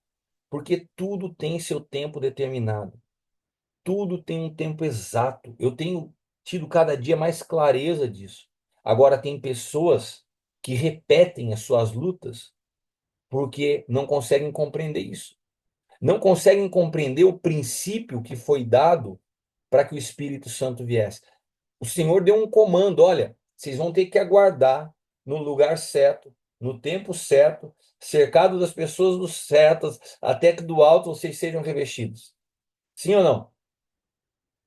porque tudo tem seu tempo determinado, tudo tem um tempo exato. Eu tenho tido cada dia mais clareza disso. Agora, tem pessoas que repetem as suas lutas porque não conseguem compreender isso. Não conseguem compreender o princípio que foi dado para que o Espírito Santo viesse. O Senhor deu um comando: olha, vocês vão ter que aguardar no lugar certo, no tempo certo, cercado das pessoas dos certas, até que do alto vocês sejam revestidos. Sim ou não?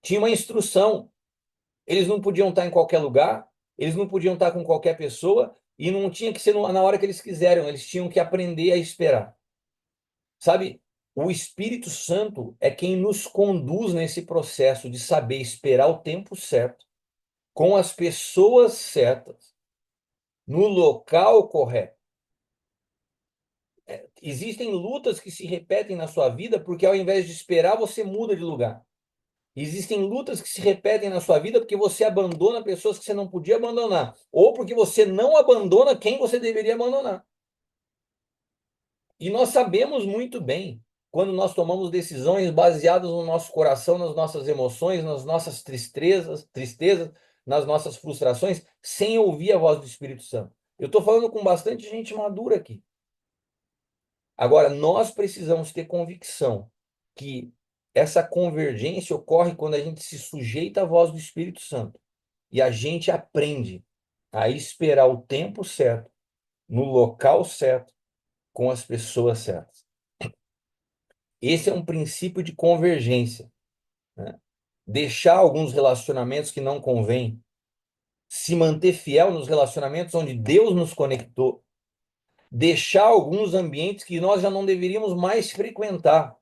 Tinha uma instrução. Eles não podiam estar em qualquer lugar, eles não podiam estar com qualquer pessoa, e não tinha que ser na hora que eles quiseram, eles tinham que aprender a esperar. Sabe, o Espírito Santo é quem nos conduz nesse processo de saber esperar o tempo certo, com as pessoas certas, no local correto. Existem lutas que se repetem na sua vida porque ao invés de esperar, você muda de lugar. Existem lutas que se repetem na sua vida porque você abandona pessoas que você não podia abandonar, ou porque você não abandona quem você deveria abandonar. E nós sabemos muito bem quando nós tomamos decisões baseadas no nosso coração, nas nossas emoções, nas nossas tristezas, nas nossas frustrações, sem ouvir a voz do Espírito Santo. Eu estou falando com bastante gente madura aqui. Agora, nós precisamos ter convicção que essa convergência ocorre quando a gente se sujeita à voz do Espírito Santo e a gente aprende a esperar o tempo certo, no local certo, com as pessoas certas. Esse é um princípio de convergência, né? Deixar alguns relacionamentos que não convêm, se manter fiel nos relacionamentos onde Deus nos conectou, deixar alguns ambientes que nós já não deveríamos mais frequentar.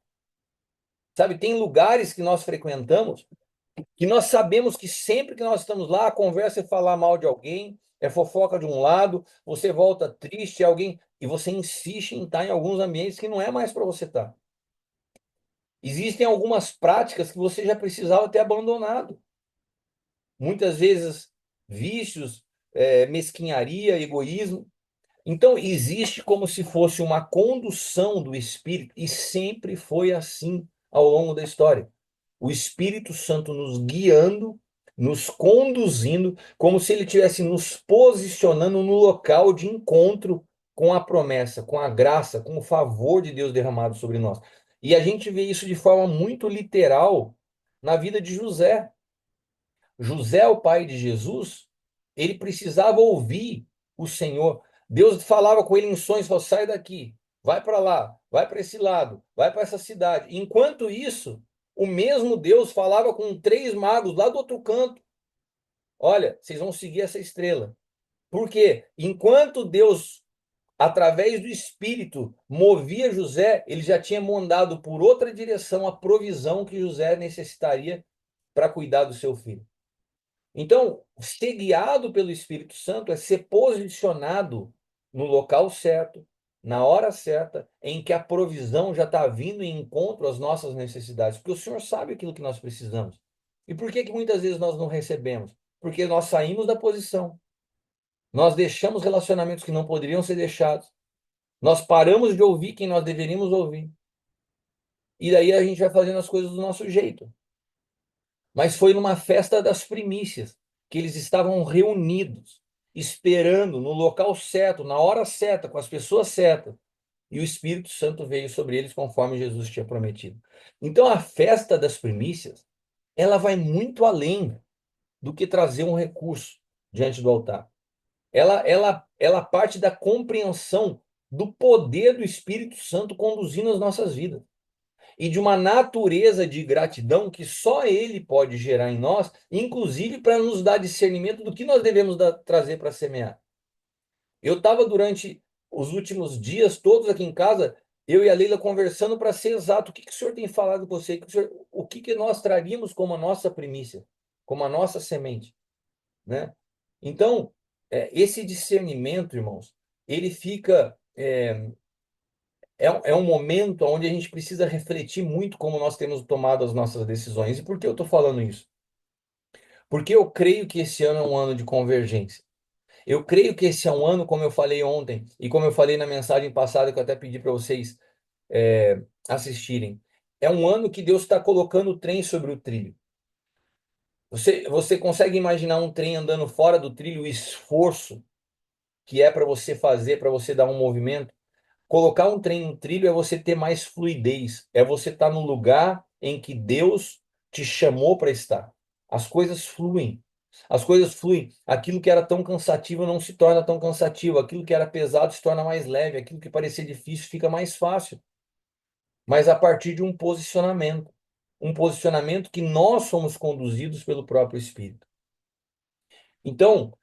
Sabe, tem lugares que nós frequentamos que nós sabemos que sempre que nós estamos lá, a conversa é falar mal de alguém, é fofoca de um lado, você volta triste, alguém, e você insiste em estar em alguns ambientes que não é mais para você estar. Existem algumas práticas que você já precisava ter abandonado. Muitas vezes, vícios, mesquinharia, egoísmo. Então, existe como se fosse uma condução do Espírito, e sempre foi assim ao longo da história. O Espírito Santo nos guiando, nos conduzindo, como se ele estivesse nos posicionando no local de encontro com a promessa, com a graça, com o favor de Deus derramado sobre nós. E a gente vê isso de forma muito literal na vida de José. José, o pai de Jesus, ele precisava ouvir o Senhor. Deus falava com ele em sonhos, falou: sai daqui, vai para lá, vai para esse lado, vai para essa cidade. Enquanto isso, o mesmo Deus falava com três magos lá do outro canto: olha, vocês vão seguir essa estrela. Por quê? Enquanto Deus, através do Espírito, movia José, ele já tinha mandado por outra direção a provisão que José necessitaria para cuidar do seu filho. Então, ser guiado pelo Espírito Santo é ser posicionado no local certo, na hora certa, em que a provisão já está vindo em encontro às nossas necessidades, porque o Senhor sabe aquilo que nós precisamos. E por que que muitas vezes nós não recebemos? Porque nós saímos da posição, nós deixamos relacionamentos que não poderiam ser deixados, nós paramos de ouvir quem nós deveríamos ouvir, e daí a gente vai fazendo as coisas do nosso jeito. Mas foi numa festa das primícias que eles estavam reunidos, esperando no local certo, na hora certa, com as pessoas certas. E o Espírito Santo veio sobre eles conforme Jesus tinha prometido. Então a festa das primícias, ela vai muito além do que trazer um recurso diante do altar. Ela parte da compreensão do poder do Espírito Santo conduzindo as nossas vidas e de uma natureza de gratidão que só Ele pode gerar em nós, inclusive para nos dar discernimento do que nós devemos trazer para semear. Eu estava durante os últimos dias todos aqui em casa, eu e a Leila conversando para ser exato. O que que o senhor tem falado com você? O que que nós traríamos como a nossa primícia, como a nossa semente, né? Então, esse discernimento, irmãos, ele fica. É um momento onde a gente precisa refletir muito como nós temos tomado as nossas decisões. E por que eu estou falando isso? Porque eu creio que esse ano é um ano de convergência. Eu creio que esse é um ano, como eu falei ontem, e como eu falei na mensagem passada, que eu até pedi para vocês assistirem. É um ano que Deus está colocando o trem sobre o trilho. Você consegue imaginar um trem andando fora do trilho, o esforço que é para você fazer, para você dar um movimento? Colocar um trem no trilho é você ter mais fluidez, é você estar no lugar em que Deus te chamou para estar. As coisas fluem. As coisas fluem. Aquilo que era tão cansativo não se torna tão cansativo. Aquilo que era pesado se torna mais leve. Aquilo que parecia difícil fica mais fácil. Mas a partir de um posicionamento. Um posicionamento que nós somos conduzidos pelo próprio Espírito. Então,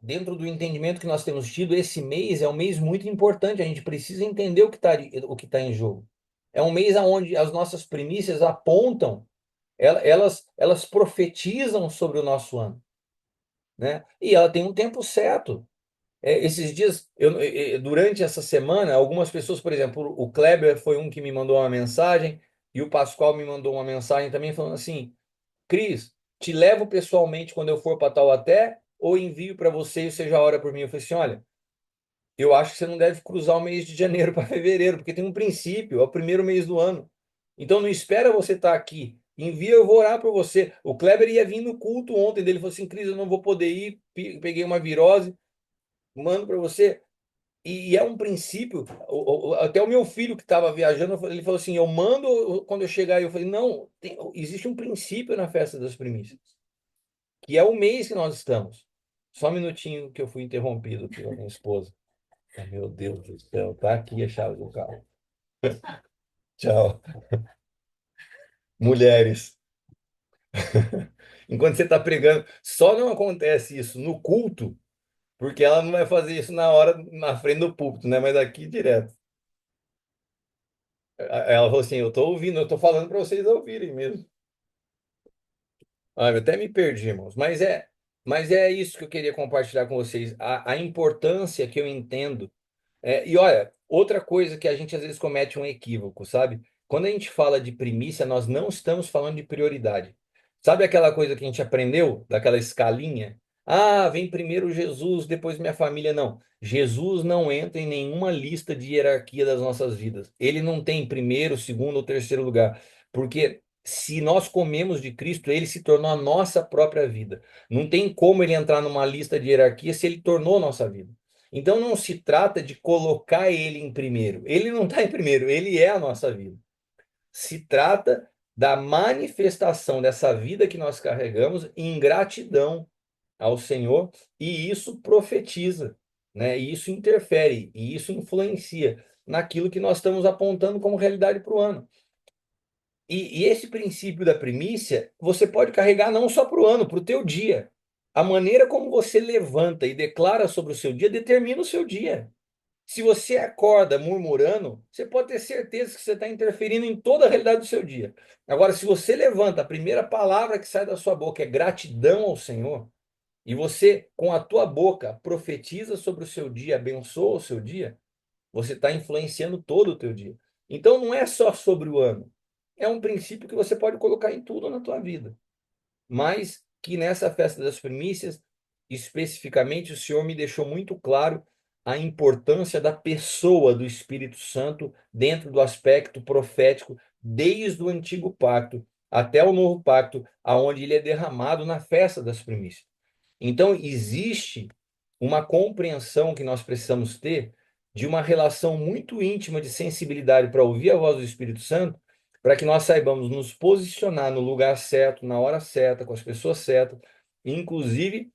dentro do entendimento que nós temos tido, esse mês é um mês muito importante. A gente precisa entender o que tá em jogo. É um mês onde as nossas primícias apontam, elas profetizam sobre o nosso ano, né? E ela tem um tempo certo. Esses dias, durante essa semana, algumas pessoas, por exemplo, o Kleber foi um que me mandou uma mensagem e o Pascoal me mandou uma mensagem também falando assim: Cris, te levo pessoalmente quando eu for para Taubaté ou envio para você e você já ora por mim? Eu falei assim: olha, eu acho que você não deve cruzar o mês de janeiro para fevereiro, porque tem um princípio, é o primeiro mês do ano. Então não espera você estar aqui. Envia, eu vou orar por você. O Kleber ia vir no culto ontem, dele falou assim: Cris, eu não vou poder ir, peguei uma virose, mando para você. E é um princípio, até o meu filho que estava viajando, ele falou assim: eu mando quando eu chegar. Eu falei: não, existe um princípio na festa das primícias, que é o mês que nós estamos. Só um minutinho que eu fui interrompido pela minha esposa. Ah, meu Deus do céu, tá aqui a chave do carro. Tchau. Mulheres. Enquanto você está pregando, só não acontece isso no culto, porque ela não vai fazer isso na hora, na frente do púlpito, né? Mas aqui direto. Ela falou assim: eu estou ouvindo, eu estou falando para vocês ouvirem mesmo. Ah, eu até me perdi, irmãos. Mas é isso que eu queria compartilhar com vocês. A importância que eu entendo. E olha, outra coisa que a gente às vezes comete um equívoco, sabe? Quando a gente fala de primícia, nós não estamos falando de prioridade. Sabe aquela coisa que a gente aprendeu, daquela escalinha? Ah, vem primeiro Jesus, depois minha família. Não. Jesus não entra em nenhuma lista de hierarquia das nossas vidas. Ele não tem primeiro, segundo ou terceiro lugar. Porque se nós comemos de Cristo, ele se tornou a nossa própria vida. Não tem como ele entrar numa lista de hierarquia se ele tornou a nossa vida. Então não se trata de colocar ele em primeiro. Ele não está em primeiro, ele é a nossa vida. Se trata da manifestação dessa vida que nós carregamos em gratidão ao Senhor, e isso profetiza, né? E isso interfere, e isso influencia naquilo que nós estamos apontando como realidade para o ano. E esse princípio da primícia, você pode carregar não só para o ano, para o teu dia. A maneira como você levanta e declara sobre o seu dia determina o seu dia. Se você acorda murmurando, você pode ter certeza que você está interferindo em toda a realidade do seu dia. Agora, se você levanta, a primeira palavra que sai da sua boca é gratidão ao Senhor, e você, com a tua boca, profetiza sobre o seu dia, abençoa o seu dia, você está influenciando todo o teu dia. Então, não é só sobre o ano. É um princípio que você pode colocar em tudo na tua vida, mas que nessa festa das primícias, especificamente, o Senhor me deixou muito claro a importância da pessoa do Espírito Santo dentro do aspecto profético, desde o antigo pacto até o novo pacto, aonde ele é derramado na festa das primícias. Então, existe uma compreensão que nós precisamos ter de uma relação muito íntima de sensibilidade para ouvir a voz do Espírito Santo, para que nós saibamos nos posicionar no lugar certo, na hora certa, com as pessoas certas, inclusive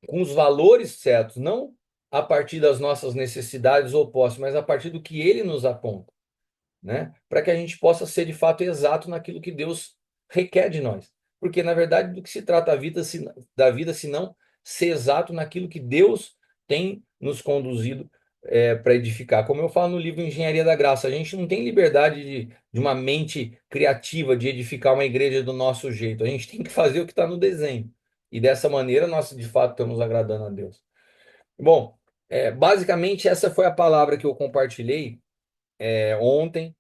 com os valores certos, não a partir das nossas necessidades ou posses, mas a partir do que ele nos aponta, né? Para que a gente possa ser de fato exato naquilo que Deus requer de nós. Porque, na verdade, do que se trata da vida, se não ser exato naquilo que Deus tem nos conduzido para edificar. Como eu falo no livro Engenharia da Graça, a gente não tem liberdade de uma mente criativa de edificar uma igreja do nosso jeito. A gente tem que fazer o que está no desenho. E dessa maneira nós de fato estamos agradando a Deus. Bom, basicamente essa foi a palavra que eu compartilhei ontem,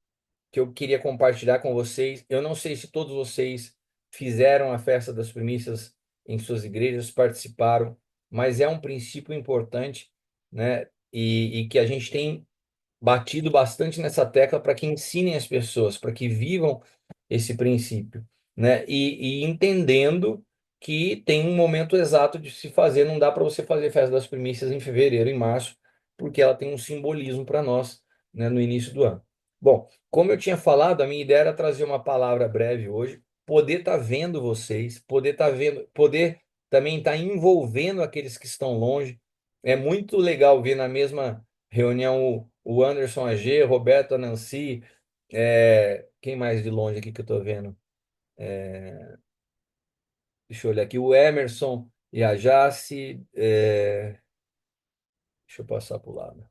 que eu queria compartilhar com vocês. Eu não sei se todos vocês fizeram a festa das primícias em suas igrejas, participaram, mas é um princípio importante, né? E que a gente tem batido bastante nessa tecla para que ensinem as pessoas, para que vivam esse princípio, né? E entendendo que tem um momento exato de se fazer, não dá para você fazer festa das primícias em fevereiro, em março, porque ela tem um simbolismo para nós, né, no início do ano. Bom, como eu tinha falado, a minha ideia era trazer uma palavra breve hoje, poder estar vendo vocês, poder estar vendo, poder também estar envolvendo aqueles que estão longe. É muito legal ver na mesma reunião o Anderson AG, Roberto, a Nancy, quem mais de longe aqui que eu tô vendo? Deixa eu olhar aqui, o Emerson e a Jace, deixa eu passar para o lado,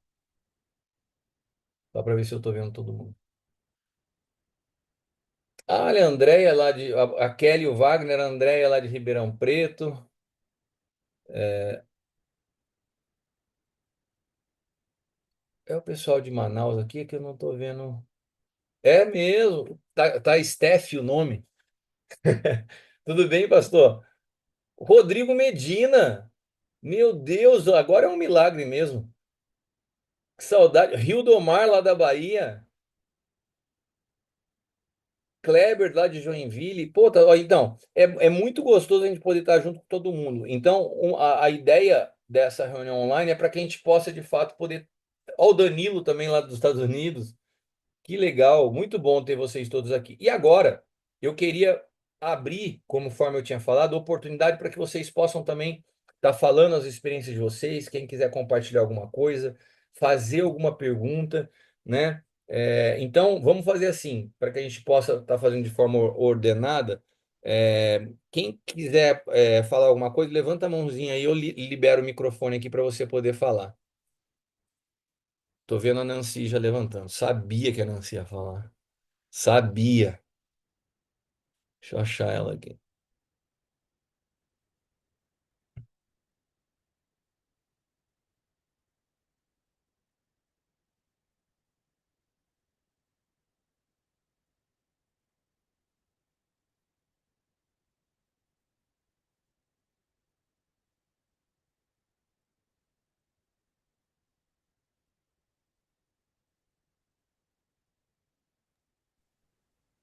só para ver se eu tô vendo todo mundo. Ah, olha, a Andréia lá a Kelly e o Wagner, a Andréia lá de Ribeirão Preto, é o pessoal de Manaus aqui que eu não tô vendo. É mesmo, tá Steph o nome. Tudo bem, pastor? Rodrigo Medina, meu Deus, agora é um milagre mesmo. Que saudade. Rio do Mar, lá da Bahia. Kleber, lá de Joinville. Pô, ó, então, é muito gostoso a gente poder estar junto com todo mundo. Então, a ideia dessa reunião online é para que a gente possa, de fato, poder. Ó, o Danilo também lá dos Estados Unidos. Que legal, muito bom ter vocês todos aqui. E agora, eu queria abrir, conforme eu tinha falado, a oportunidade para que vocês possam também estar falando as experiências de vocês, quem quiser compartilhar alguma coisa, fazer alguma pergunta, né? Então, vamos fazer assim, para que a gente possa estar fazendo de forma ordenada. Quem quiser, falar alguma coisa, levanta a mãozinha aí, eu libero o microfone aqui para você poder falar. Tô vendo a Nancy já levantando. Sabia que a Nancy ia falar. Sabia. Deixa eu achar ela aqui.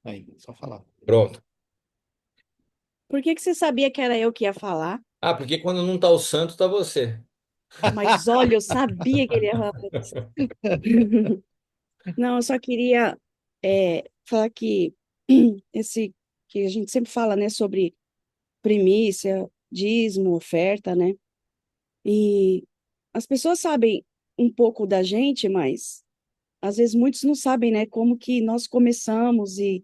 Aí, só falar.
Pronto.
Por que que você sabia que era eu que ia falar?
Ah, porque quando não tá o santo, tá você.
Mas olha, eu sabia que ele ia falar isso. Não, eu só queria falar que esse que a gente sempre fala, né, sobre primícia, dízimo, oferta, né? E as pessoas sabem um pouco da gente, mas às vezes muitos não sabem, né, como que nós começamos e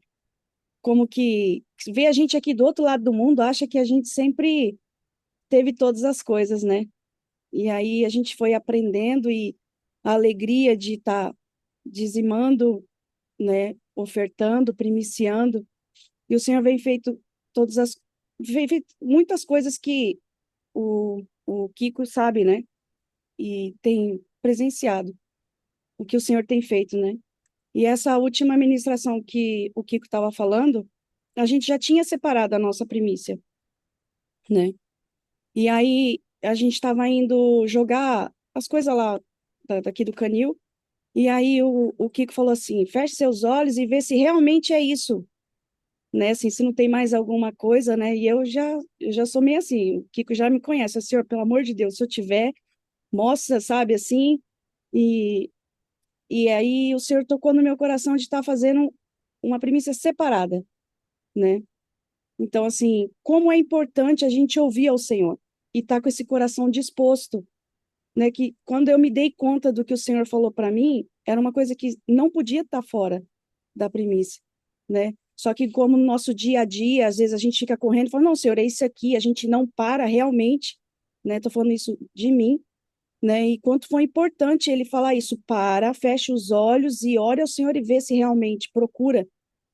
como que vê a gente aqui do outro lado do mundo, acha que a gente sempre teve todas as coisas, né? E aí a gente foi aprendendo e a alegria de estar dizimando, né, ofertando, primiciando. E o Senhor vem feito todas as vem feito muitas coisas que o Kiko sabe, né? E tem presenciado o que o Senhor tem feito, né? E essa última ministração que o Kiko estava falando, a gente já tinha separado a nossa primícia, né? E aí a gente estava indo jogar as coisas lá daqui do canil. E aí o Kiko falou assim, feche seus olhos e vê se realmente é isso, né? Assim, se não tem mais alguma coisa, né? E eu já sou meio assim, o Kiko já me conhece, senhor, pelo amor de Deus, se eu tiver, mostra, sabe, assim. E, e aí o senhor tocou no meu coração de estar fazendo uma primícia separada, né? Então, assim, como é importante a gente ouvir ao Senhor e estar com esse coração disposto, né? Que quando eu me dei conta do que o Senhor falou para mim, era uma coisa que não podia estar fora da primícia, né? Só que como no nosso dia a dia, às vezes a gente fica correndo e fala, não, Senhor, é isso aqui, a gente não para realmente, né? Tô falando isso de mim, né? E quanto foi importante ele falar isso, para, fecha os olhos e ore ao Senhor e vê se realmente procura,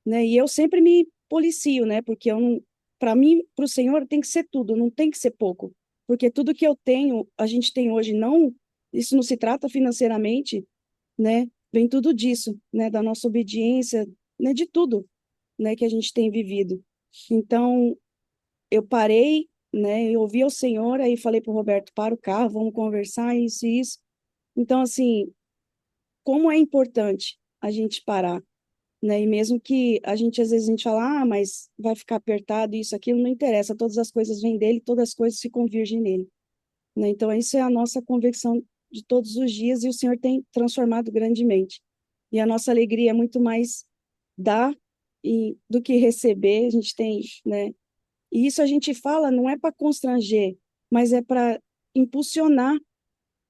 né? E eu sempre me policio, né? Porque eu não, para mim, para o Senhor, tem que ser tudo, não tem que ser pouco. Porque tudo que eu tenho, a gente tem hoje, não, isso não se trata financeiramente, né? Vem tudo disso, né? Da nossa obediência, né? De tudo, né? Que a gente tem vivido. Então, eu parei, né? Eu ouvi o Senhor, aí falei para o Roberto, para o carro, vamos conversar, isso e isso. Então, assim, como é importante a gente parar, né? E mesmo que a gente, às vezes, a gente fala, ah, mas vai ficar apertado, isso, aquilo, não interessa, todas as coisas vêm dele, todas as coisas se convergem nele, né? Então, isso é a nossa convicção de todos os dias e o Senhor tem transformado grandemente. E a nossa alegria é muito mais dar do que receber, a gente tem, né? E isso a gente fala não é para constranger, mas é para impulsionar,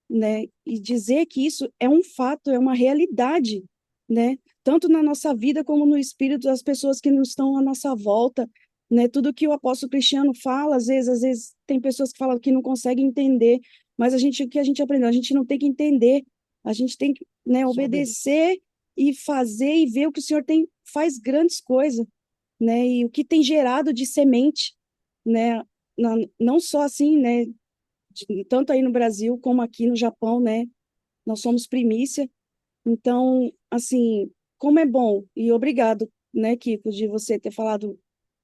né? E dizer que isso é um fato, é uma realidade, né? Tanto na nossa vida como no espírito das pessoas que não estão à nossa volta, né? Tudo que o apóstolo Cristiano fala, às vezes tem pessoas que falam que não conseguem entender, mas o que a gente aprendeu, a gente não tem que entender, a gente tem que, né,
Só obedecer.
obedecer e fazer e ver o que o Senhor tem, faz grandes coisas, né? E o que tem gerado de semente, né? Não só assim, né? Tanto aí no Brasil como aqui no Japão, né? Nós somos primícia. Então, assim, como é bom e obrigado, né, Kiko, de você ter falado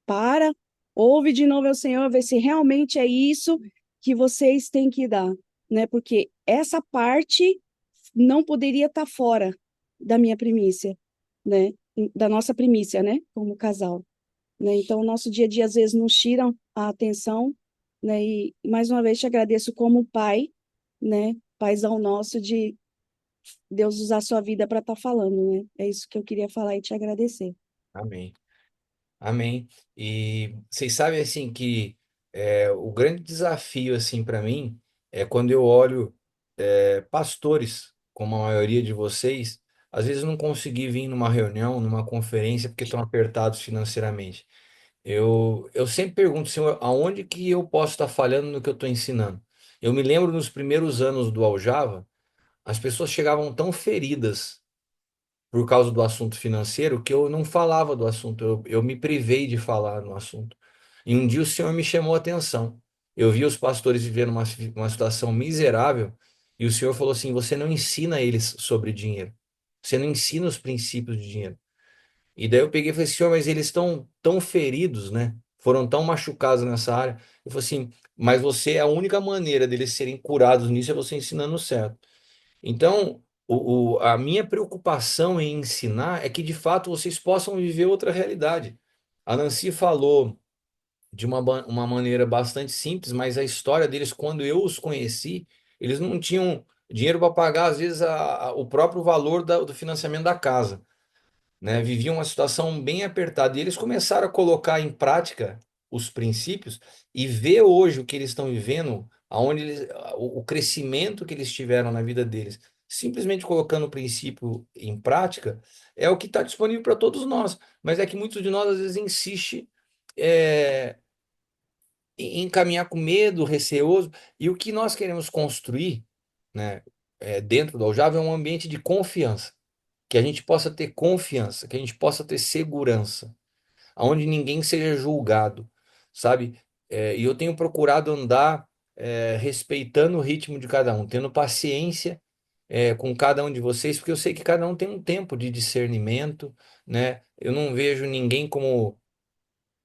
para, ouve de novo ao Senhor, ver se realmente é isso que vocês têm que dar, né? Porque essa parte não poderia estar fora da minha primícia, né? Da nossa primícia, né? Como casal, né? Então, o nosso dia a dia às vezes nos tira a atenção, né? E mais uma vez te agradeço como pai, né? Paizão nosso de Deus usar a sua vida para estar falando, né? É isso que eu queria falar e te agradecer.
Amém. Amém. E vocês sabem assim que o grande desafio assim para mim é quando eu olho pastores, como a maioria de vocês, às vezes não consegui vir numa reunião, numa conferência porque estão apertados financeiramente. Eu sempre pergunto, Senhor, aonde que eu posso estar falhando no que eu estou ensinando? Eu me lembro nos primeiros anos do Aljava, as pessoas chegavam tão feridas por causa do assunto financeiro que eu não falava do assunto, eu me privei de falar no assunto. E um dia o Senhor me chamou a atenção. Eu vi os pastores vivendo uma situação miserável e o Senhor falou assim: você não ensina eles sobre dinheiro, você não ensina os princípios de dinheiro. E daí eu peguei e falei: Senhor, mas eles estão tão feridos, né? Foram tão machucados nessa área. Eu falei assim: mas você, a única maneira deles serem curados nisso é você ensinando certo. Então, a minha preocupação em ensinar é que de fato vocês possam viver outra realidade. A Nancy falou de uma maneira bastante simples, mas a história deles, quando eu os conheci, eles não tinham dinheiro para pagar, às vezes, o próprio valor do financiamento da casa, né? Viviam uma situação bem apertada. E eles começaram a colocar em prática os princípios e ver hoje o que eles estão vivendo, aonde o crescimento que eles tiveram na vida deles, simplesmente colocando o princípio em prática, é o que está disponível para todos nós. Mas é que muitos de nós às vezes insiste é, em caminhar com medo, receoso. E o que nós queremos construir, né, dentro do Aljava é um ambiente de confiança, que a gente possa ter confiança, que a gente possa ter segurança, aonde ninguém seja julgado, sabe? E eu tenho procurado andar respeitando o ritmo de cada um, tendo paciência com cada um de vocês, porque eu sei que cada um tem um tempo de discernimento, né? Eu não vejo ninguém como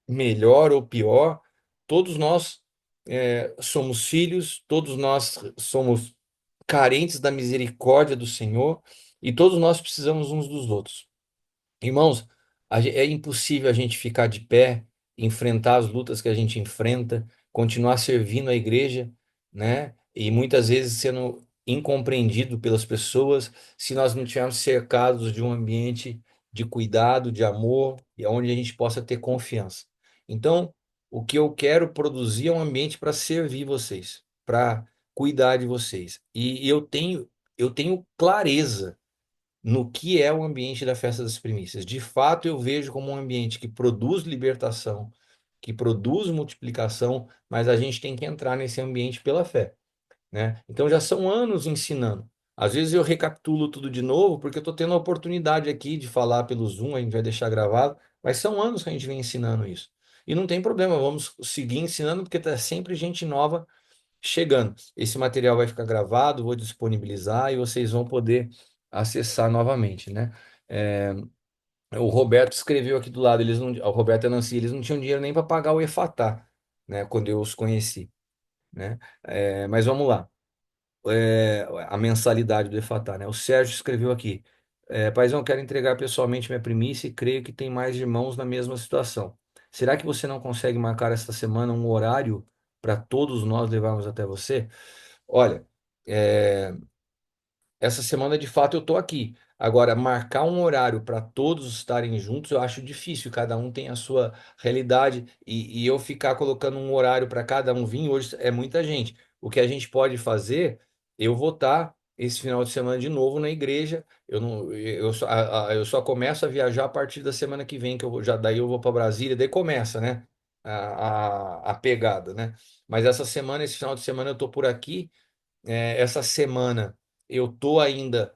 melhor ou pior. Todos nós somos filhos, todos nós somos carentes da misericórdia do Senhor e todos nós precisamos uns dos outros. Irmãos, é impossível a gente ficar de pé, enfrentar as lutas que a gente enfrenta, continuar servindo a igreja, né? E muitas vezes sendo incompreendido pelas pessoas, se nós não estivermos cercados de um ambiente de cuidado, de amor, e onde a gente possa ter confiança. Então, o que eu quero produzir é um ambiente para servir vocês, para cuidar de vocês. E eu tenho clareza no que é o ambiente da festa das primícias. De fato, eu vejo como um ambiente que produz libertação, que produz multiplicação, mas a gente tem que entrar nesse ambiente pela fé, né? Então já são anos ensinando. Às vezes eu recapitulo tudo de novo, porque eu estou tendo a oportunidade aqui de falar pelo Zoom, a gente vai deixar gravado, mas são anos que a gente vem ensinando isso. e não tem problema, vamos seguir ensinando, porque tá sempre gente nova chegando. Esse material vai ficar gravado, vou disponibilizar e vocês vão poder acessar novamente, né? É, o Roberto escreveu aqui do lado, o Roberto e a Nancy, eles não tinham dinheiro nem para pagar o EFATÁ, né? Quando eu os conheci, né? Mas vamos lá. A mensalidade do EFATÁ, né? O Sérgio escreveu aqui. Paizão, quero entregar pessoalmente minha primícia e creio que tem mais irmãos na mesma situação. Será que você não consegue marcar esta semana um horário para todos nós levarmos até você? Olha, é, essa semana de fato eu tô aqui. Agora, marcar um horário para todos estarem juntos, eu acho difícil. Cada um tem a sua realidade e eu ficar colocando um horário para cada um vir hoje é muita gente. O que a gente pode fazer, eu vou estar esse final de semana de novo na igreja. Eu não, eu só começo a viajar a partir da semana que vem, que daí eu vou para Brasília, daí começa, né? A pegada, né? Mas essa semana, esse final de semana eu tô por aqui. Essa semana eu tô ainda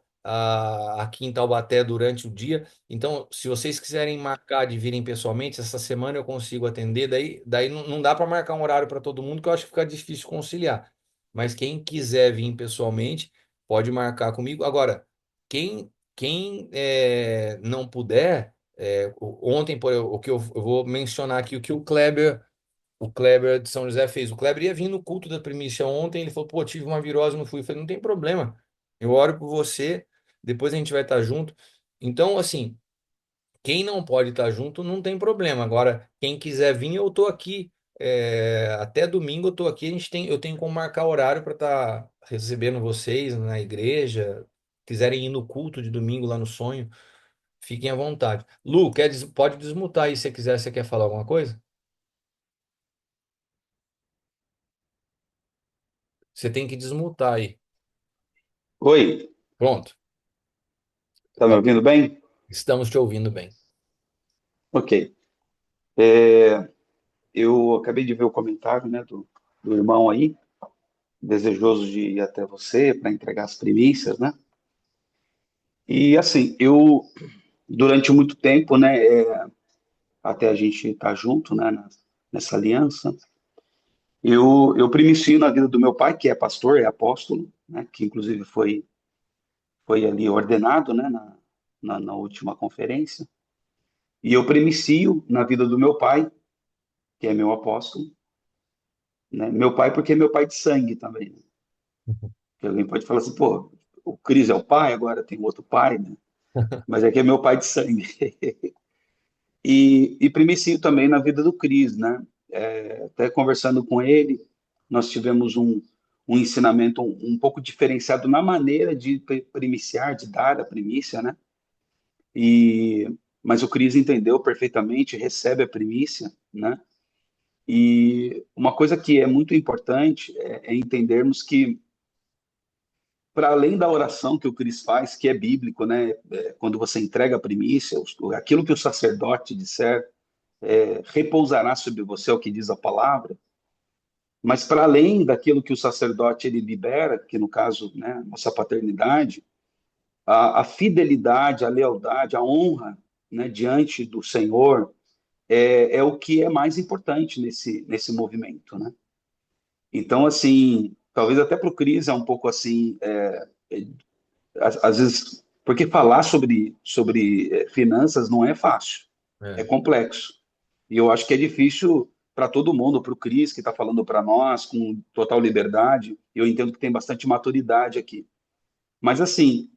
aqui em Taubaté durante o dia. Então, se vocês quiserem marcar de virem pessoalmente, essa semana eu consigo atender. Daí não dá para marcar um horário para todo mundo, que eu acho que fica difícil conciliar. Mas quem quiser vir pessoalmente, pode marcar comigo. Agora, quem não puder, ontem, o que eu vou mencionar aqui, o que o Kleber de São José fez. O Kleber ia vir no culto da primícia ontem, ele falou, pô, tive uma virose, não fui. Eu falei, não tem problema, eu oro por você, depois a gente vai estar junto. Então, assim, quem não pode estar junto, não tem problema. Agora, quem quiser vir, eu tô aqui. Até domingo eu tô aqui, eu tenho como marcar horário para estar recebendo vocês na igreja. Quiserem ir no culto de domingo lá no sonho, fiquem à vontade. Lu, pode desmutar aí se você quiser, você quer falar alguma coisa? Você tem que desmutar aí.
Oi,
Pronto.
tá me ouvindo bem?
Estamos te ouvindo bem.
Ok. É, eu acabei de ver o comentário, né, do irmão aí, desejoso de ir até você para entregar as primícias, né? E assim, eu durante muito tempo, né, até a gente estar junto, né, nessa aliança, eu primicio na vida do meu pai, que é pastor, é apóstolo, né, que inclusive foi ali ordenado, né, na última conferência. E eu primicio na vida do meu pai, que é meu apóstolo, né? Meu pai, porque é meu pai de sangue também. Né? Porque alguém pode falar assim, pô, o Cris é o pai, agora tem outro pai, né? Mas aqui é meu pai de sangue. E primicio também na vida do Cris, né? Até conversando com ele, nós tivemos um ensinamento um pouco diferenciado na maneira de primiciar, de dar a primícia, né? E, mas o Cris entendeu perfeitamente, recebe a primícia, né? E uma coisa que é muito importante é entendermos que, para além da oração que o Cris faz, que é bíblico, né? Quando você entrega a primícia, aquilo que o sacerdote disser repousará sobre você, é o que diz a palavra. Mas para além daquilo que o sacerdote ele libera, que no caso, né, nossa paternidade, a fidelidade, a lealdade, a honra, né, diante do Senhor é o que é mais importante nesse movimento, né? Então, assim, talvez até para o Cris é um pouco assim, às vezes, porque falar sobre finanças não é fácil, é
É.
complexo. E eu acho que é difícil para todo mundo, para o Cris, que está falando para nós com total liberdade. Eu entendo que tem bastante maturidade aqui. Mas, assim,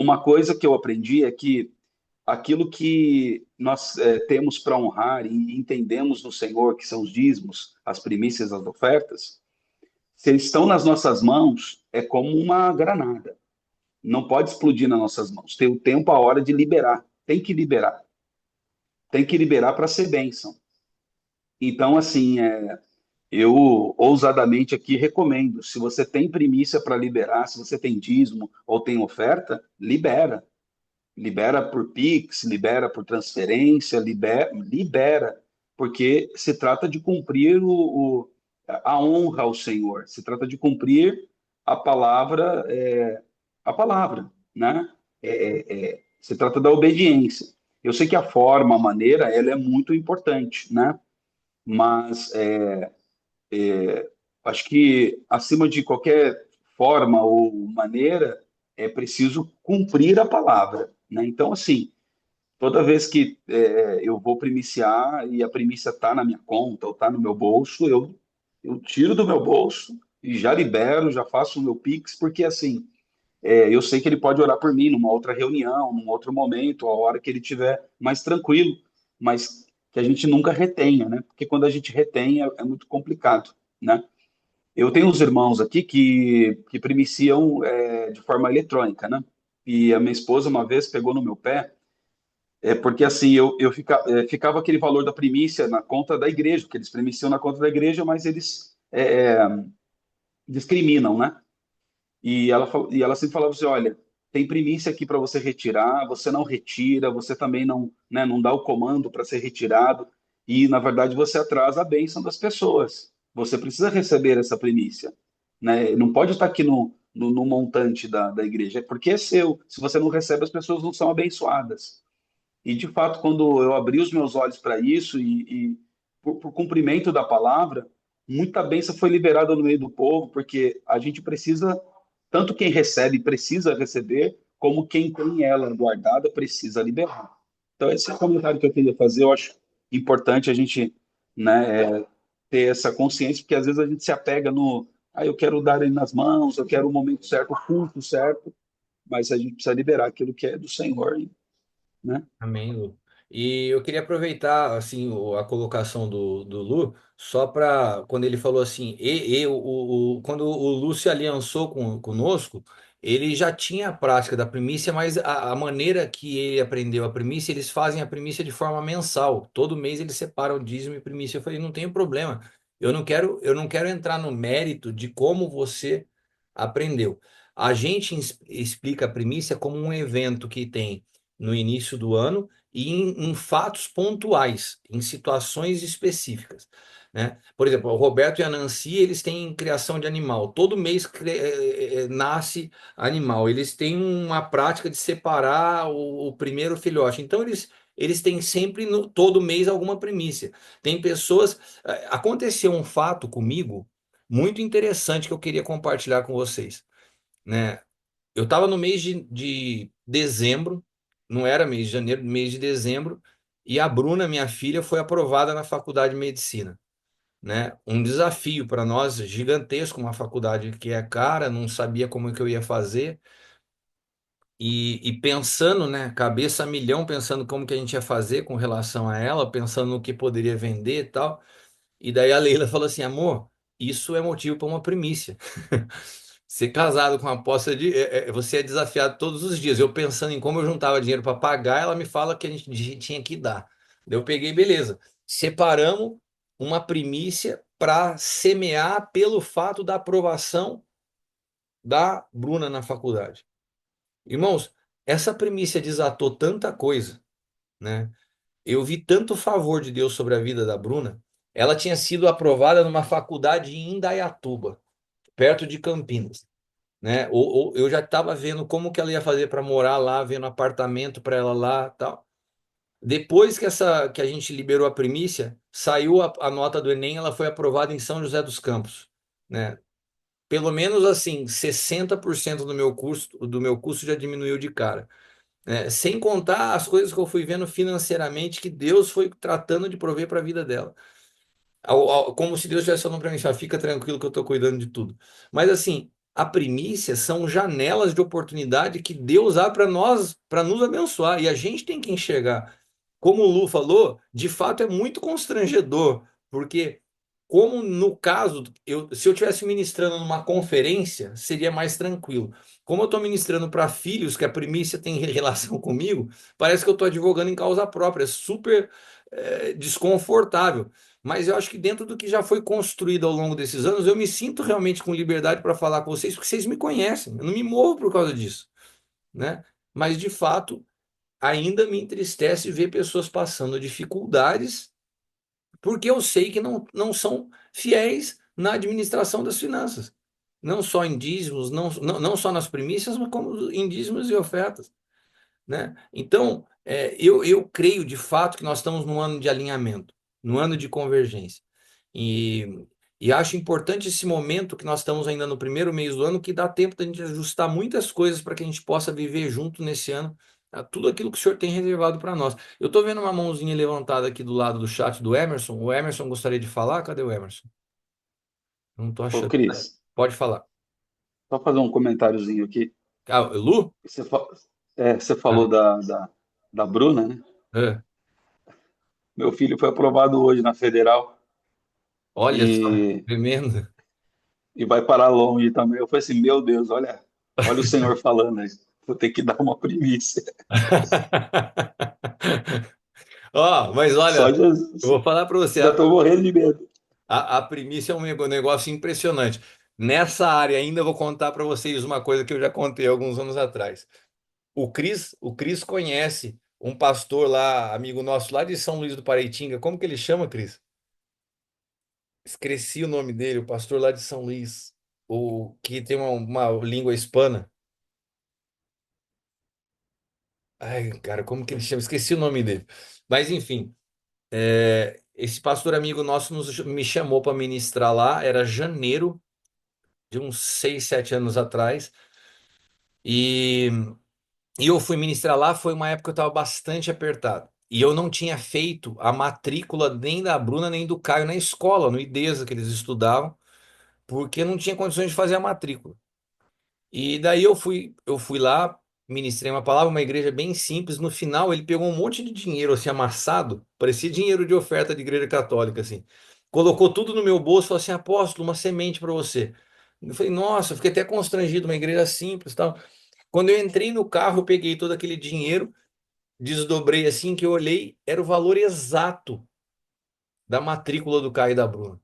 uma coisa que eu aprendi é que aquilo que nós temos para honrar e entendemos no Senhor, que são os dízimos, as primícias, as ofertas, se eles estão nas nossas mãos, é como uma granada. Não pode explodir nas nossas mãos. Tem o tempo, a hora de liberar. Tem que liberar. Tem que liberar para ser bênção. Então, assim, eu ousadamente aqui recomendo. Se você tem primícia para liberar, se você tem dízimo ou tem oferta, libera. Libera por Pix, libera por transferência, libera, porque se trata de cumprir a honra ao Senhor, se trata de cumprir a palavra, a palavra, né? Se trata da obediência. Eu sei que a forma, a maneira, ela é muito importante, né? mas acho que acima de qualquer forma ou maneira é preciso cumprir a palavra, né? Então, assim, toda vez que eu vou primiciar e a primícia está na minha conta ou está no meu bolso, eu tiro do meu bolso e já libero, já faço o meu Pix, porque assim, eu sei que ele pode orar por mim numa outra reunião, num outro momento, a hora que ele estiver mais tranquilo, mas que a gente nunca retenha, né? Porque quando a gente retém é muito complicado, né? Eu tenho uns irmãos aqui que primiciam de forma eletrônica, né? E a minha esposa uma vez pegou no meu pé, porque assim, ficava aquele valor da primícia na conta da igreja, que eles primiciam na conta da igreja, mas eles discriminam, né? E ela sempre falava assim, olha, tem primícia aqui para você retirar, você não retira, você também não, né, não dá o comando para ser retirado, e na verdade você atrasa a bênção das pessoas. Você precisa receber essa primícia, né? Não pode estar aqui no montante da igreja, porque é seu. Se você não recebe, as pessoas não são abençoadas. E de fato, quando eu abri os meus olhos para isso e por cumprimento da palavra, muita bênção foi liberada no meio do povo, porque a gente precisa, tanto quem recebe precisa receber, como quem tem ela guardada precisa liberar. Então, esse é o comentário que eu queria fazer. Eu acho importante a gente, né, ter essa consciência, porque às vezes a gente se apega no, eu quero dar ele nas mãos, eu quero o momento certo, o culto certo, mas a gente precisa liberar aquilo que é do Senhor, né?
Amém, Lu. E eu queria aproveitar assim a colocação do Lu, só para quando ele falou assim, quando o Lu se aliançou conosco, ele já tinha a prática da primícia, mas a maneira que ele aprendeu a primícia, eles fazem a primícia de forma mensal. Todo mês eles separam o dízimo e primícia. Eu falei, não tem problema. Eu não quero entrar no mérito de como você aprendeu. A gente explica a primícia como um evento que tem no início do ano e em fatos pontuais, em situações específicas, né? Por exemplo, o Roberto e a Nancy, eles têm criação de animal. Todo mês nasce animal. Eles têm uma prática de separar o primeiro filhote. Então, eles têm sempre, todo mês, alguma primícia. Tem pessoas... Aconteceu um fato comigo muito interessante que eu queria compartilhar com vocês, né? Eu estava no mês de dezembro, não era mês de janeiro, mês de dezembro, e a Bruna, minha filha, foi aprovada na faculdade de medicina, né? Um desafio para nós gigantesco, uma faculdade que é cara, não sabia como é que eu ia fazer, e pensando, né, cabeça a milhão, pensando como que a gente ia fazer com relação a ela, pensando no que poderia vender e tal. E daí a Leila falou assim, amor, isso é motivo para uma primícia. Ser casado com uma aposta você é desafiado todos os dias. Eu pensando em como eu juntava dinheiro para pagar, ela me fala que a gente tinha que dar. Daí eu peguei, beleza. Separamos uma primícia para semear pelo fato da aprovação da Bruna na faculdade. Irmãos, essa primícia desatou tanta coisa, né? Eu vi tanto favor de Deus sobre a vida da Bruna. Ela tinha sido aprovada numa faculdade em Indaiatuba, perto de Campinas, né? Ou eu já estava vendo como que ela ia fazer para morar lá, vendo apartamento para ela lá, tal. Depois que a gente liberou a primícia, saiu a nota do Enem, ela foi aprovada em São José dos Campos, né? Pelo menos assim, 60% do meu custo já diminuiu de cara, né? Sem contar as coisas que eu fui vendo financeiramente que Deus foi tratando de prover para a vida dela. Como se Deus estivesse falando para mim, já fica tranquilo que eu estou cuidando de tudo. Mas assim, a primícia são janelas de oportunidade que Deus abre para nós, para nos abençoar, e a gente tem que enxergar. Como o Lu falou, de fato é muito constrangedor, porque como no caso, se eu estivesse ministrando numa conferência, seria mais tranquilo. Como eu estou ministrando para filhos, que a primícia tem relação comigo, parece que eu estou advogando em causa própria, é super desconfortável. Mas eu acho que dentro do que já foi construído ao longo desses anos, eu me sinto realmente com liberdade para falar com vocês, porque vocês me conhecem. Eu não me movo por causa disso, né? Mas de fato, ainda me entristece ver pessoas passando dificuldades, porque eu sei que não são fiéis na administração das finanças. Não só em dízimos, não só nas primícias, mas como em dízimos e ofertas, né? Então, eu creio de fato que nós estamos num ano de alinhamento. no ano de convergência. E, e acho importante esse momento que nós estamos ainda no primeiro mês do ano, que dá tempo da gente ajustar muitas coisas para que a gente possa viver junto nesse ano, tudo aquilo que o Senhor tem reservado para nós. Eu estou vendo uma mãozinha levantada aqui do lado do chat do Emerson. O Emerson gostaria de falar? Cadê o Emerson? Não estou
Ô,
achando.
Cris,
Pode falar.
só fazer um comentáriozinho aqui.
Ah, Lu?
Você, você
Ah,
falou da Bruna, né?
é.
Meu filho foi aprovado hoje na Federal
Olha só,
e,
tremendo.
e vai parar longe também. Eu falei assim, meu Deus, olha o senhor falando aí. Vou ter que dar uma primícia.
Ó, mas olha,
Só
eu
Jesus.
vou falar para você,
Já estou morrendo de medo.
a primícia é um negócio impressionante. Nessa área ainda eu vou contar para vocês uma coisa que eu já contei alguns anos atrás. O Cris conhece um pastor lá, amigo nosso lá de São Luís do Paraitinga. Como que ele chama, Cris? Esqueci o nome dele, o pastor lá de São Luís, o que tem uma língua hispana. Ai, cara, como que ele chama? Esqueci o nome dele. Mas enfim, esse pastor amigo nosso me chamou para ministrar lá. Era janeiro de uns 6, 7 anos atrás. E, e eu fui ministrar lá. Foi uma época que eu estava bastante apertado. E eu não tinha feito a matrícula nem da Bruna nem do Caio na escola, no IDESA que eles estudavam, porque eu não tinha condições de fazer a matrícula. E daí eu fui lá, ministrei uma palavra, uma igreja bem simples. No final, ele pegou um monte de dinheiro assim amassado, parecia dinheiro de oferta de igreja católica assim. Colocou tudo no meu bolso, e falou assim: "Apóstolo, uma semente para você". Eu falei: "Nossa", eu fiquei até constrangido, uma igreja simples, e tal. Quando eu entrei no carro, eu peguei todo aquele dinheiro, desdobrei assim que eu olhei, era o valor exato da matrícula do Caio e da Bruna.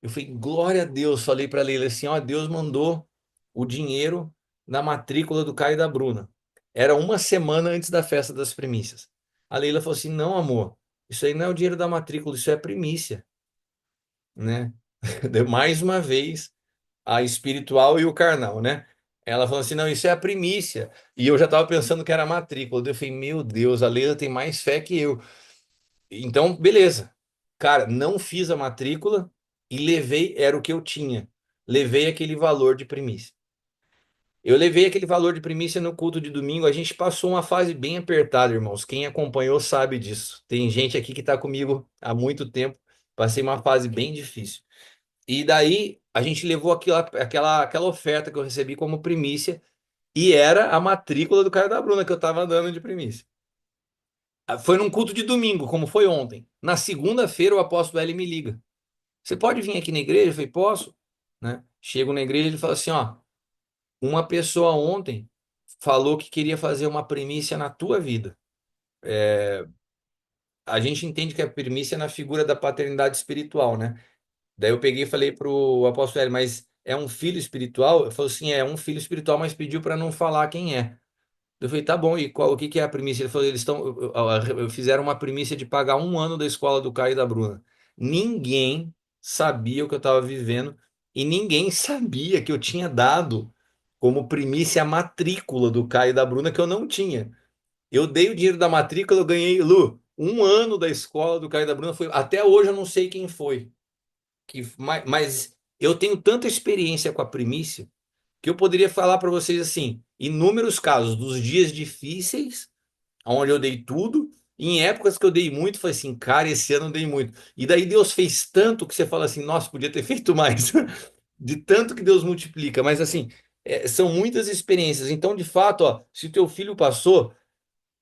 Eu falei, glória a Deus. Falei para a Leila assim: ó, Deus mandou o dinheiro na matrícula do Caio e da Bruna. Era uma semana antes da festa das primícias. A Leila falou assim: não, amor, isso aí não é o dinheiro da matrícula, isso é primícia, né? Mais uma vez, a espiritual e o carnal, né? Ela falou assim: não, isso é a primícia. E eu já estava pensando que era a matrícula. Eu falei, meu Deus, a Leila tem mais fé que eu. Então, beleza. Cara, não fiz a matrícula e levei, era o que eu tinha. Levei aquele valor de primícia. Eu levei aquele valor de primícia no culto de domingo. A gente passou uma fase bem apertada, irmãos. Quem acompanhou sabe disso. Tem gente aqui que está comigo há muito tempo. Passei uma fase bem difícil. E daí a gente levou aquela oferta que eu recebi como primícia e era a matrícula do cara da Bruna que eu estava dando de primícia. Foi num culto de domingo, como foi ontem. Na segunda-feira, o apóstolo L me liga. Você pode vir aqui na igreja? Eu falei, posso? Né? Chego na igreja e ele fala assim, ó, uma pessoa ontem falou que queria fazer uma primícia na tua vida. A gente entende que a primícia é na figura da paternidade espiritual, né? Daí eu peguei e falei pro apóstolo L, mas é um filho espiritual? Ele falou assim, é um filho espiritual, mas pediu para não falar quem é. Eu falei, tá bom, e o que que é a primícia? Ele falou, eles estão, fizeram uma primícia de pagar um ano da escola do Caio e da Bruna. Ninguém sabia o que eu estava vivendo e ninguém sabia que eu tinha dado como primícia a matrícula do Caio e da Bruna que eu não tinha. Eu dei o dinheiro da matrícula, eu ganhei, Lu, um ano da escola do Caio e da Bruna. Foi, até hoje eu não sei quem foi. Mas eu tenho tanta experiência com a primícia que eu poderia falar para vocês assim, inúmeros casos dos dias difíceis, onde eu dei tudo, e em épocas que eu dei muito, foi assim, cara, esse ano eu dei muito. E daí Deus fez tanto que você fala assim, nossa, podia ter feito mais, de tanto que Deus multiplica. Mas assim, são muitas experiências. Então, de fato, ó, se o teu filho passou,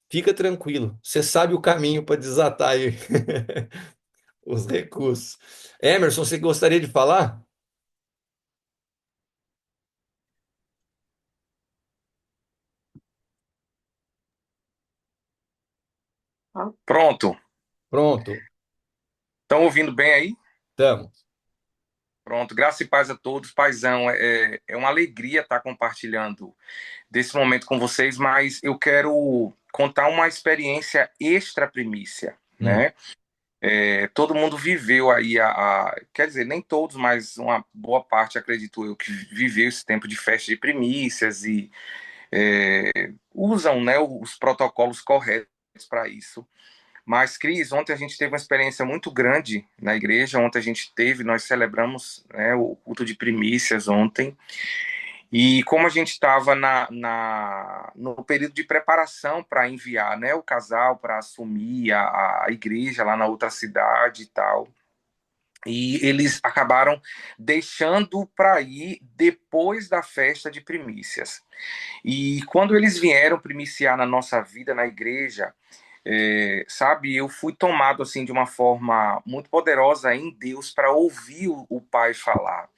fica tranquilo. Você sabe o caminho para desatar aí os recursos. Emerson, você gostaria de falar?
Pronto.
Pronto,
Estão ouvindo bem aí?
estamos.
Pronto. Graça e paz a todos. Paizão, é uma alegria estar compartilhando desse momento com vocês, mas eu quero contar uma experiência extra primícia,
Hum,
né? Todo mundo viveu aí quer dizer, nem todos, mas uma boa parte, acredito eu, que viveu esse tempo de festa de primícias e usam, né, os protocolos corretos para isso. Mas, Cris, ontem a gente teve uma experiência muito grande na igreja. Ontem nós celebramos, né, o culto de primícias ontem. E como a gente estava no período de preparação para enviar, né, o casal para assumir a igreja lá na outra cidade e tal, e eles acabaram deixando para ir depois da festa de primícias. E quando eles vieram primiciar na nossa vida, na igreja, sabe, eu fui tomado assim de uma forma muito poderosa em Deus para ouvir o Pai falar.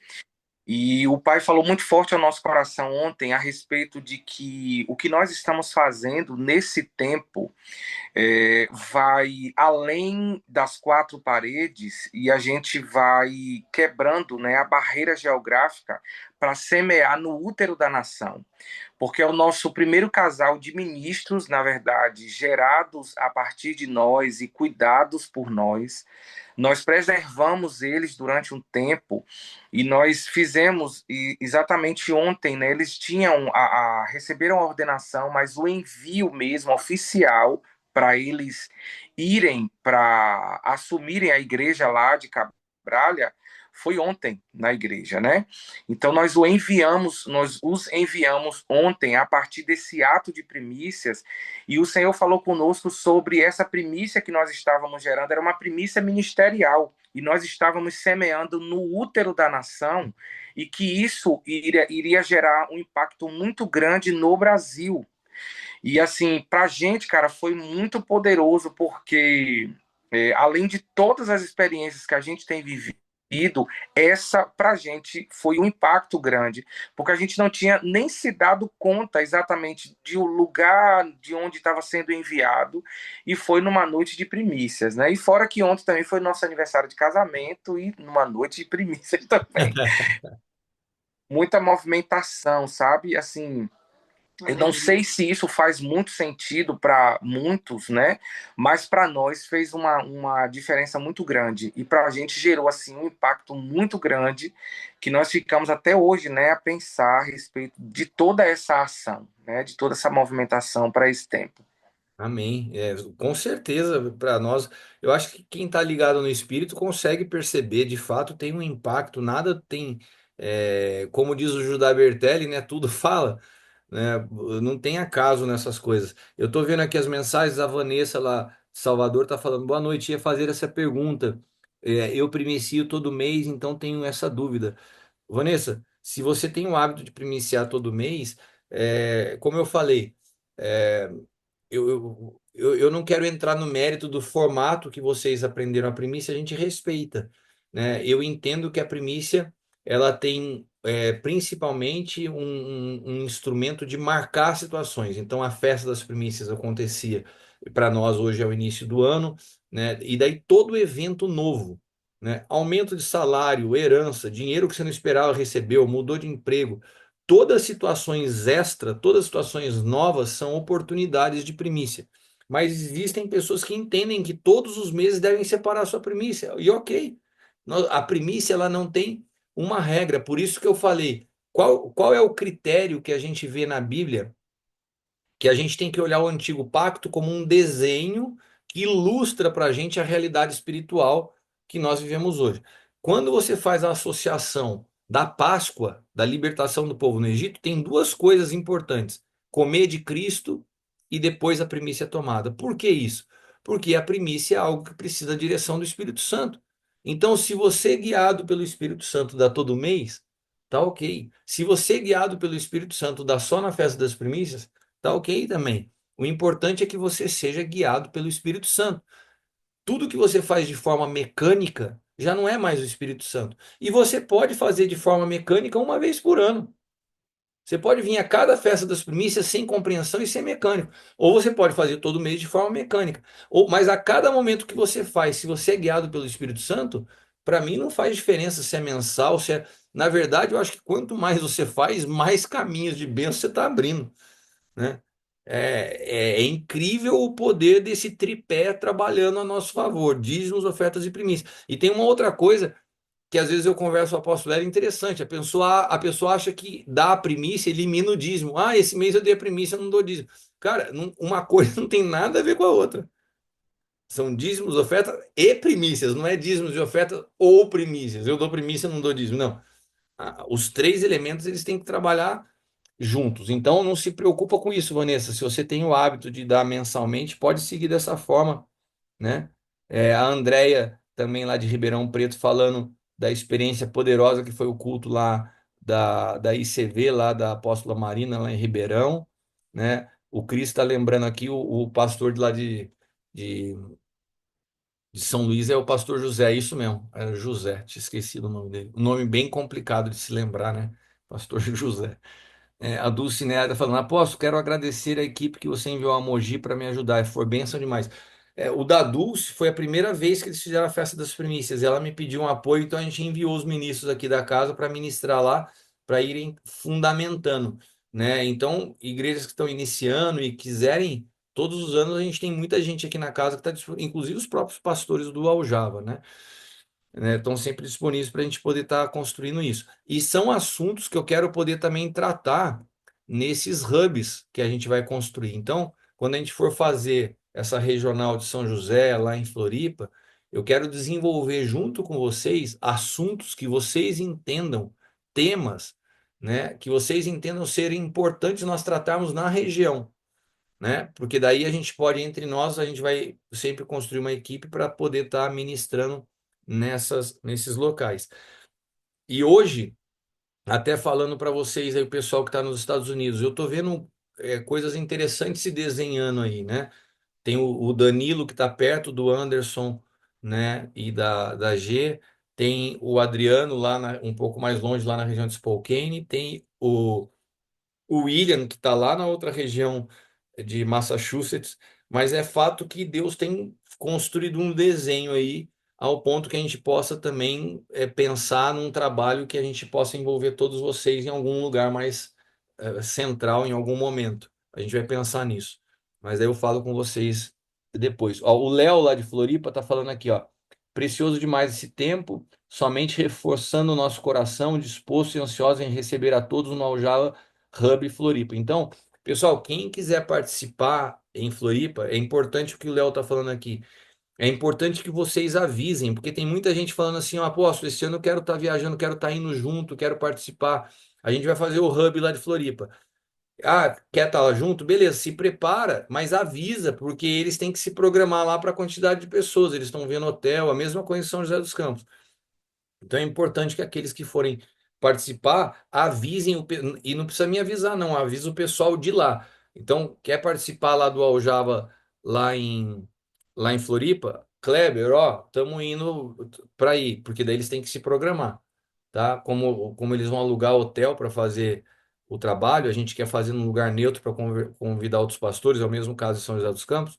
E o Pai falou muito forte ao nosso coração ontem a respeito de que o que nós estamos fazendo nesse tempo vai além das quatro paredes e a gente vai quebrando, né, a barreira geográfica para semear no útero da nação. Porque é o nosso primeiro casal de ministros, na verdade, gerados a partir de nós e cuidados por nós. Nós preservamos eles durante um tempo e nós fizemos exatamente ontem, né? Eles tinham receberam a ordenação, mas o envio mesmo oficial para eles irem para assumirem a igreja lá de Cabralha foi ontem na igreja, né? Então nós os enviamos ontem a partir desse ato de primícias e o Senhor falou conosco sobre essa primícia que nós estávamos gerando, era uma primícia ministerial e nós estávamos semeando no útero da nação e que isso iria gerar um impacto muito grande no Brasil. E assim, pra gente, cara, foi muito poderoso, porque além de todas as experiências que a gente tem vivido, essa pra gente foi um impacto grande, porque a gente não tinha nem se dado conta exatamente do lugar de onde estava sendo enviado, e foi numa noite de primícias, né? E fora que ontem também foi nosso aniversário de casamento e numa noite de primícias também. Muita movimentação, sabe? Assim, eu não sei se isso faz muito sentido para muitos, né? Mas para nós fez uma diferença muito grande. E para a gente gerou assim um impacto muito grande que nós ficamos até hoje, né, a pensar a respeito de toda essa ação, né? De toda essa movimentação para esse tempo.
Amém. Com certeza, para nós, eu acho que quem está ligado no espírito consegue perceber, de fato, tem um impacto, nada tem, como diz o Judá Bertelli, né? Tudo fala, né? Não tem acaso nessas coisas. Eu estou vendo aqui as mensagens, a Vanessa lá de Salvador está falando, boa noite, ia fazer essa pergunta. Eu primicio todo mês, então tenho essa dúvida. Vanessa, se você tem o hábito de primiciar todo mês, como eu falei, é, eu não quero entrar no mérito do formato que vocês aprenderam a primícia, a gente respeita, né? Eu entendo que a primícia ela tem principalmente um instrumento de marcar situações. Então a festa das primícias acontecia para nós hoje é o início do ano, né? E daí todo evento novo, né? Aumento de salário, herança, dinheiro que você não esperava receber, mudou de emprego. Todas as situações extra, todas as situações novas são oportunidades de primícia. Mas existem pessoas que entendem que todos os meses devem separar a sua primícia. E ok, a primícia ela não tem uma regra. Por isso que eu falei, qual é o critério que a gente vê na Bíblia que a gente tem que olhar o antigo pacto como um desenho que ilustra para a gente a realidade espiritual que nós vivemos hoje. Quando você faz a associação da Páscoa, da libertação do povo no Egito, tem duas coisas importantes: comer de Cristo e depois a primícia tomada. Por que isso? Porque a primícia é algo que precisa da direção do Espírito Santo. Então, se você, guiado pelo Espírito Santo, dá todo mês, tá ok. Se você, guiado pelo Espírito Santo, dá só na festa das primícias, tá ok também. O importante é que você seja guiado pelo Espírito Santo. Tudo que você faz de forma mecânica já não é mais o Espírito Santo. E você pode fazer de forma mecânica uma vez por ano. Você pode vir a cada festa das primícias sem compreensão e sem mecânico. Ou você pode fazer todo mês de forma mecânica. Mas a cada momento que você faz, se você é guiado pelo Espírito Santo, para mim não faz diferença se é mensal, se é. Na verdade, eu acho que quanto mais você faz, mais caminhos de bênção você está abrindo, né? É incrível o poder desse tripé trabalhando a nosso favor, dízimos, ofertas e primícias. E tem uma outra coisa que às vezes eu converso com o apóstolo, era interessante. A pessoa acha que dá a primícia, elimina o dízimo. Ah, esse mês eu dei a primícia, eu não dou dízimo. Cara, uma coisa não tem nada a ver com a outra. São dízimos, oferta e primícias, não é dízimos e oferta ou primícias. Eu dou primícia, não dou dízimo, não. Os três elementos eles têm que trabalhar juntos. Então não se preocupa com isso, Vanessa. Se você tem o hábito de dar mensalmente, pode seguir dessa forma, né? A Andréia, também lá de Ribeirão Preto, falando da experiência poderosa que foi o culto lá da ICV, lá da Apóstola Marina, lá em Ribeirão, né? O Cris está lembrando aqui, o pastor de lá de de São Luís é o pastor José, é isso mesmo, é José, tinha esquecido o nome dele. Um nome bem complicado de se lembrar, né? Pastor José. A Dulcinea está falando, apóstolo, quero agradecer a equipe que você enviou a Mogi para me ajudar, foi bênção demais. O da Dulce foi a primeira vez que eles fizeram a festa das primícias, ela me pediu um apoio, então a gente enviou os ministros aqui da casa para ministrar lá, para irem fundamentando, né? Então, igrejas que estão iniciando e quiserem, todos os anos a gente tem muita gente aqui na casa que está, inclusive os próprios pastores do Aljava, né, estão sempre disponíveis para a gente poder estar construindo isso. E são assuntos que eu quero poder também tratar nesses hubs que a gente vai construir. Então, quando a gente for fazer essa regional de São José, lá em Floripa, eu quero desenvolver junto com vocês assuntos que vocês entendam, temas, né, que vocês entendam serem importantes nós tratarmos na região, né? Porque daí a gente pode, entre nós, a gente vai sempre construir uma equipe para poder estar ministrando nesses locais. E hoje, até falando para vocês aí, o pessoal que está nos Estados Unidos, eu estou vendo coisas interessantes se desenhando aí, né? Tem o Danilo que está perto do Anderson, né? E da G. Tem o Adriano lá um pouco mais longe, lá na região de Spokane. Tem o William, que está lá na outra região de Massachusetts, mas é fato que Deus tem construído um desenho aí ao ponto que a gente possa também pensar num trabalho que a gente possa envolver todos vocês em algum lugar mais central em algum momento. A gente vai pensar nisso. Mas aí eu falo com vocês depois. Ó, o Léo lá de Floripa está falando aqui, ó. Precioso demais esse tempo, somente reforçando o nosso coração, disposto e ansioso em receber a todos no Aljava Hub Floripa. Então, pessoal, quem quiser participar em Floripa, é importante o que o Léo está falando aqui. É importante que vocês avisem, porque tem muita gente falando assim, ó, apóstolo, esse ano eu quero estar viajando, quero estar indo junto, quero participar. A gente vai fazer o hub lá de Floripa. Ah, quer estar lá junto? Beleza, se prepara, mas avisa, porque eles têm que se programar lá para a quantidade de pessoas. Eles estão vendo hotel, a mesma coisa em São José dos Campos. Então é importante que aqueles que forem participar avisem, e não precisa me avisar, não, avisa o pessoal de lá. Então, quer participar lá do Aljava, lá em Floripa? Kleber, ó, estamos indo para ir, porque daí eles têm que se programar, tá? Como eles vão alugar hotel para fazer o trabalho, a gente quer fazer num lugar neutro para convidar outros pastores, é o mesmo caso em São José dos Campos,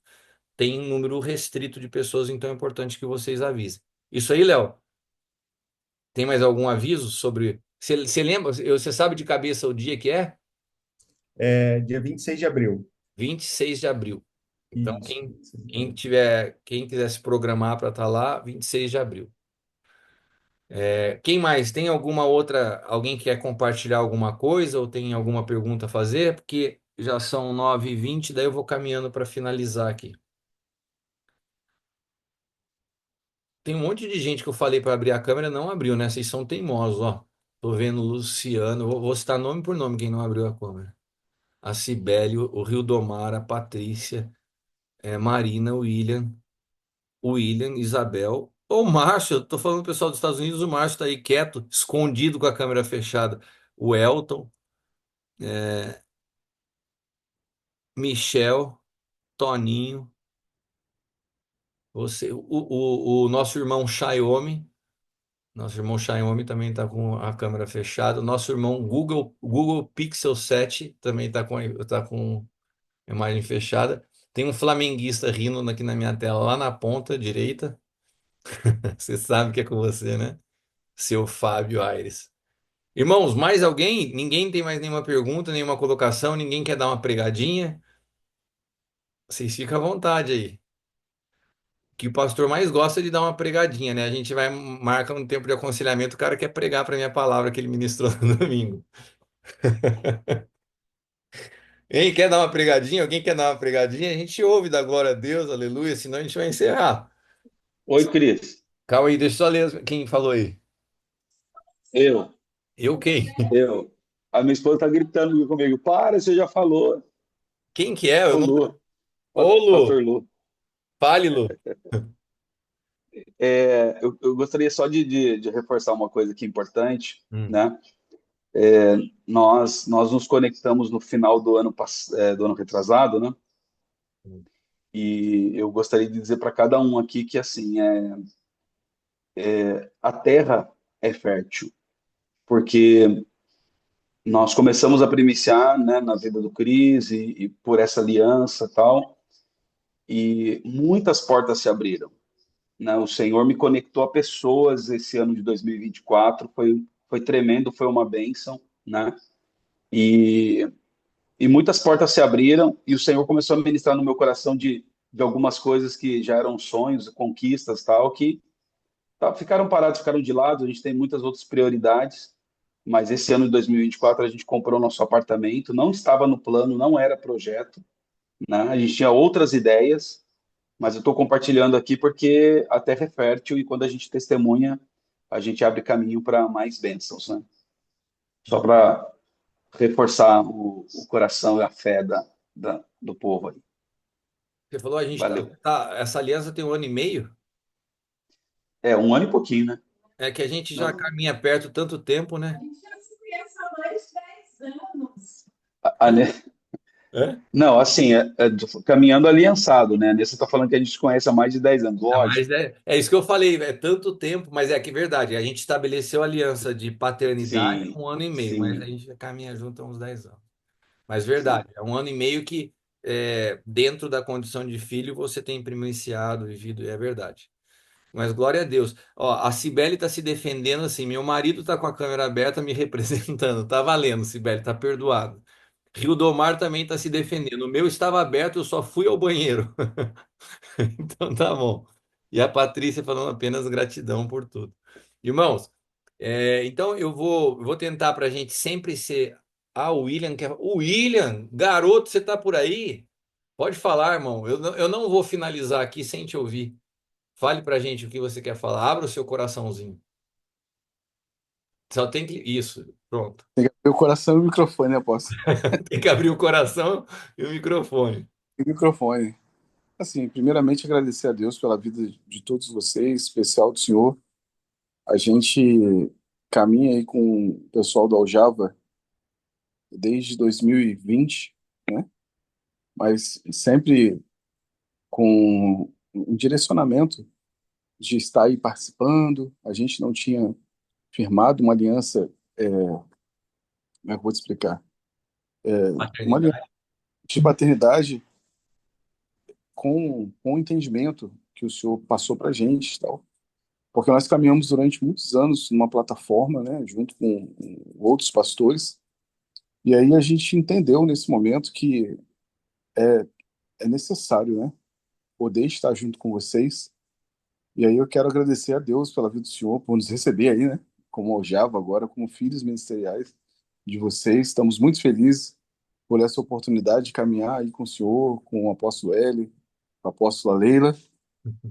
tem um número restrito de pessoas, então é importante que vocês avisem. Isso aí, Léo? Tem mais algum aviso sobre. Você lembra? Você sabe de cabeça o dia que é?
Dia 26 de abril.
26 de abril. Então,
Isso.
quem quiser se programar para estar lá, 26 de abril. Quem mais? Tem alguma outra. Alguém que quer compartilhar alguma coisa ou tem alguma pergunta a fazer? Porque já são 9h20, daí eu vou caminhando para finalizar aqui. Tem um monte de gente que eu falei para abrir a câmera, não abriu, né? Vocês são teimosos, ó. Tô vendo o Luciano, vou citar nome por nome quem não abriu a câmera. A Cibele, o Rildomar, a Patrícia, Marina, o William, Isabel. O Márcio, eu tô falando do pessoal dos Estados Unidos, o Márcio tá aí quieto, escondido com a câmera fechada. O Elton, Michel, Toninho, você, o nosso irmão Xiaomi. Nosso irmão Xiaomi também está com a câmera fechada. Nosso irmão Google Pixel 7 também está com a imagem fechada. Tem um flamenguista rindo aqui na minha tela, lá na ponta direita. Você sabe que é com você, né? Seu Fábio Aires. Irmãos, mais alguém? Ninguém tem mais nenhuma pergunta, nenhuma colocação? Ninguém quer dar uma pregadinha? Vocês ficam à vontade aí. Que o pastor mais gosta é de dar uma pregadinha, né? A gente vai marca um tempo de aconselhamento, o cara quer pregar para minha palavra que ele ministrou no domingo. Hein, quer dar uma pregadinha? Alguém quer dar uma pregadinha? A gente ouve da glória a Deus, aleluia, senão a gente vai encerrar.
Oi, Cris.
Calma aí, deixa eu só ler quem falou aí.
Eu,
Eu quem?
eu. A minha esposa tá gritando aqui comigo. Para, você já falou.
Quem que é?
É
Eu
o
não...
Lu,
Ô,
Pastor
Lu,
Lu.
fale, Lu.
Eu gostaria só de reforçar uma coisa aqui importante,
Hum.
né? Nós nos conectamos no final do ano retrasado, né? E eu gostaria de dizer para cada um aqui que assim a terra é fértil, porque nós começamos a primiciar, né, na vida do Cris e por essa aliança e tal, e muitas portas se abriram, né? O Senhor me conectou a pessoas esse ano de 2024, foi tremendo, foi uma bênção, né? E, e muitas portas se abriram e o Senhor começou a ministrar no meu coração de algumas coisas que já eram sonhos, conquistas, tal, que ficaram parados, ficaram de lado. A gente tem muitas outras prioridades, mas esse ano de 2024 a gente comprou nosso apartamento, não estava no plano, não era projeto, né? A gente tinha outras ideias, mas eu estou compartilhando aqui porque a terra é fértil e quando a gente testemunha, a gente abre caminho para mais bênçãos, né? Só para reforçar o coração e a fé do povo aí.
Você falou, a gente
Valeu.
essa aliança tem 1 ano e meio?
É, um ano e pouquinho, né?
É que a gente já
Não,
caminha perto tanto tempo, né?
a- a-
É?
não, assim, caminhando aliançado, né? Nesse você está falando que a gente se conhece há mais de 10 anos,
Ah, mas
lógico.
é isso que eu falei, é tanto tempo, mas é que é verdade. A gente estabeleceu aliança de paternidade
Sim,
1 ano e meio, mas a
sim,
gente já caminha junto há uns 10 anos. Mas verdade, é 1 ano e meio que dentro da condição de filho você tem privilegiado, vivido, é verdade. Mas glória a Deus. Ó, a Cibele está se defendendo assim, meu marido está com a câmera aberta me representando. Tá valendo, Cibele, tá perdoado. Rio do Mar também está se defendendo. O meu estava aberto, eu só fui ao banheiro. Então tá bom. E a Patrícia falando apenas gratidão por tudo. Irmãos, então eu vou tentar para a gente sempre ser. Ah, o William quer. O William, garoto, você tá por aí? Pode falar, irmão. Eu não vou finalizar aqui sem te ouvir. Fale para a gente o que você quer falar. Abra o seu coraçãozinho. Só tem que. Isso, pronto.
Tem que abrir o coração e o microfone, aposto.
Tem que abrir o coração e o microfone.
E o microfone. Assim, primeiramente agradecer a Deus pela vida de todos vocês, especial do Senhor. A gente caminha aí com o pessoal do Aljava desde 2020, né? Mas sempre com um direcionamento de estar aí participando. A gente não tinha firmado uma aliança, como é que eu vou te explicar? Uma aliança
Paternidade.
de paternidade com o entendimento que o Senhor passou para a gente, e tal. Porque nós caminhamos durante muitos anos numa plataforma, né, junto com outros pastores, e aí a gente entendeu nesse momento que é necessário, né, poder estar junto com vocês. E aí eu quero agradecer a Deus pela vida do Senhor, por nos receber aí, né, como aljava agora, como filhos ministeriais de vocês. Estamos muito felizes por essa oportunidade de caminhar aí com o Senhor, com o apóstolo Hélio, com a apóstola Leila.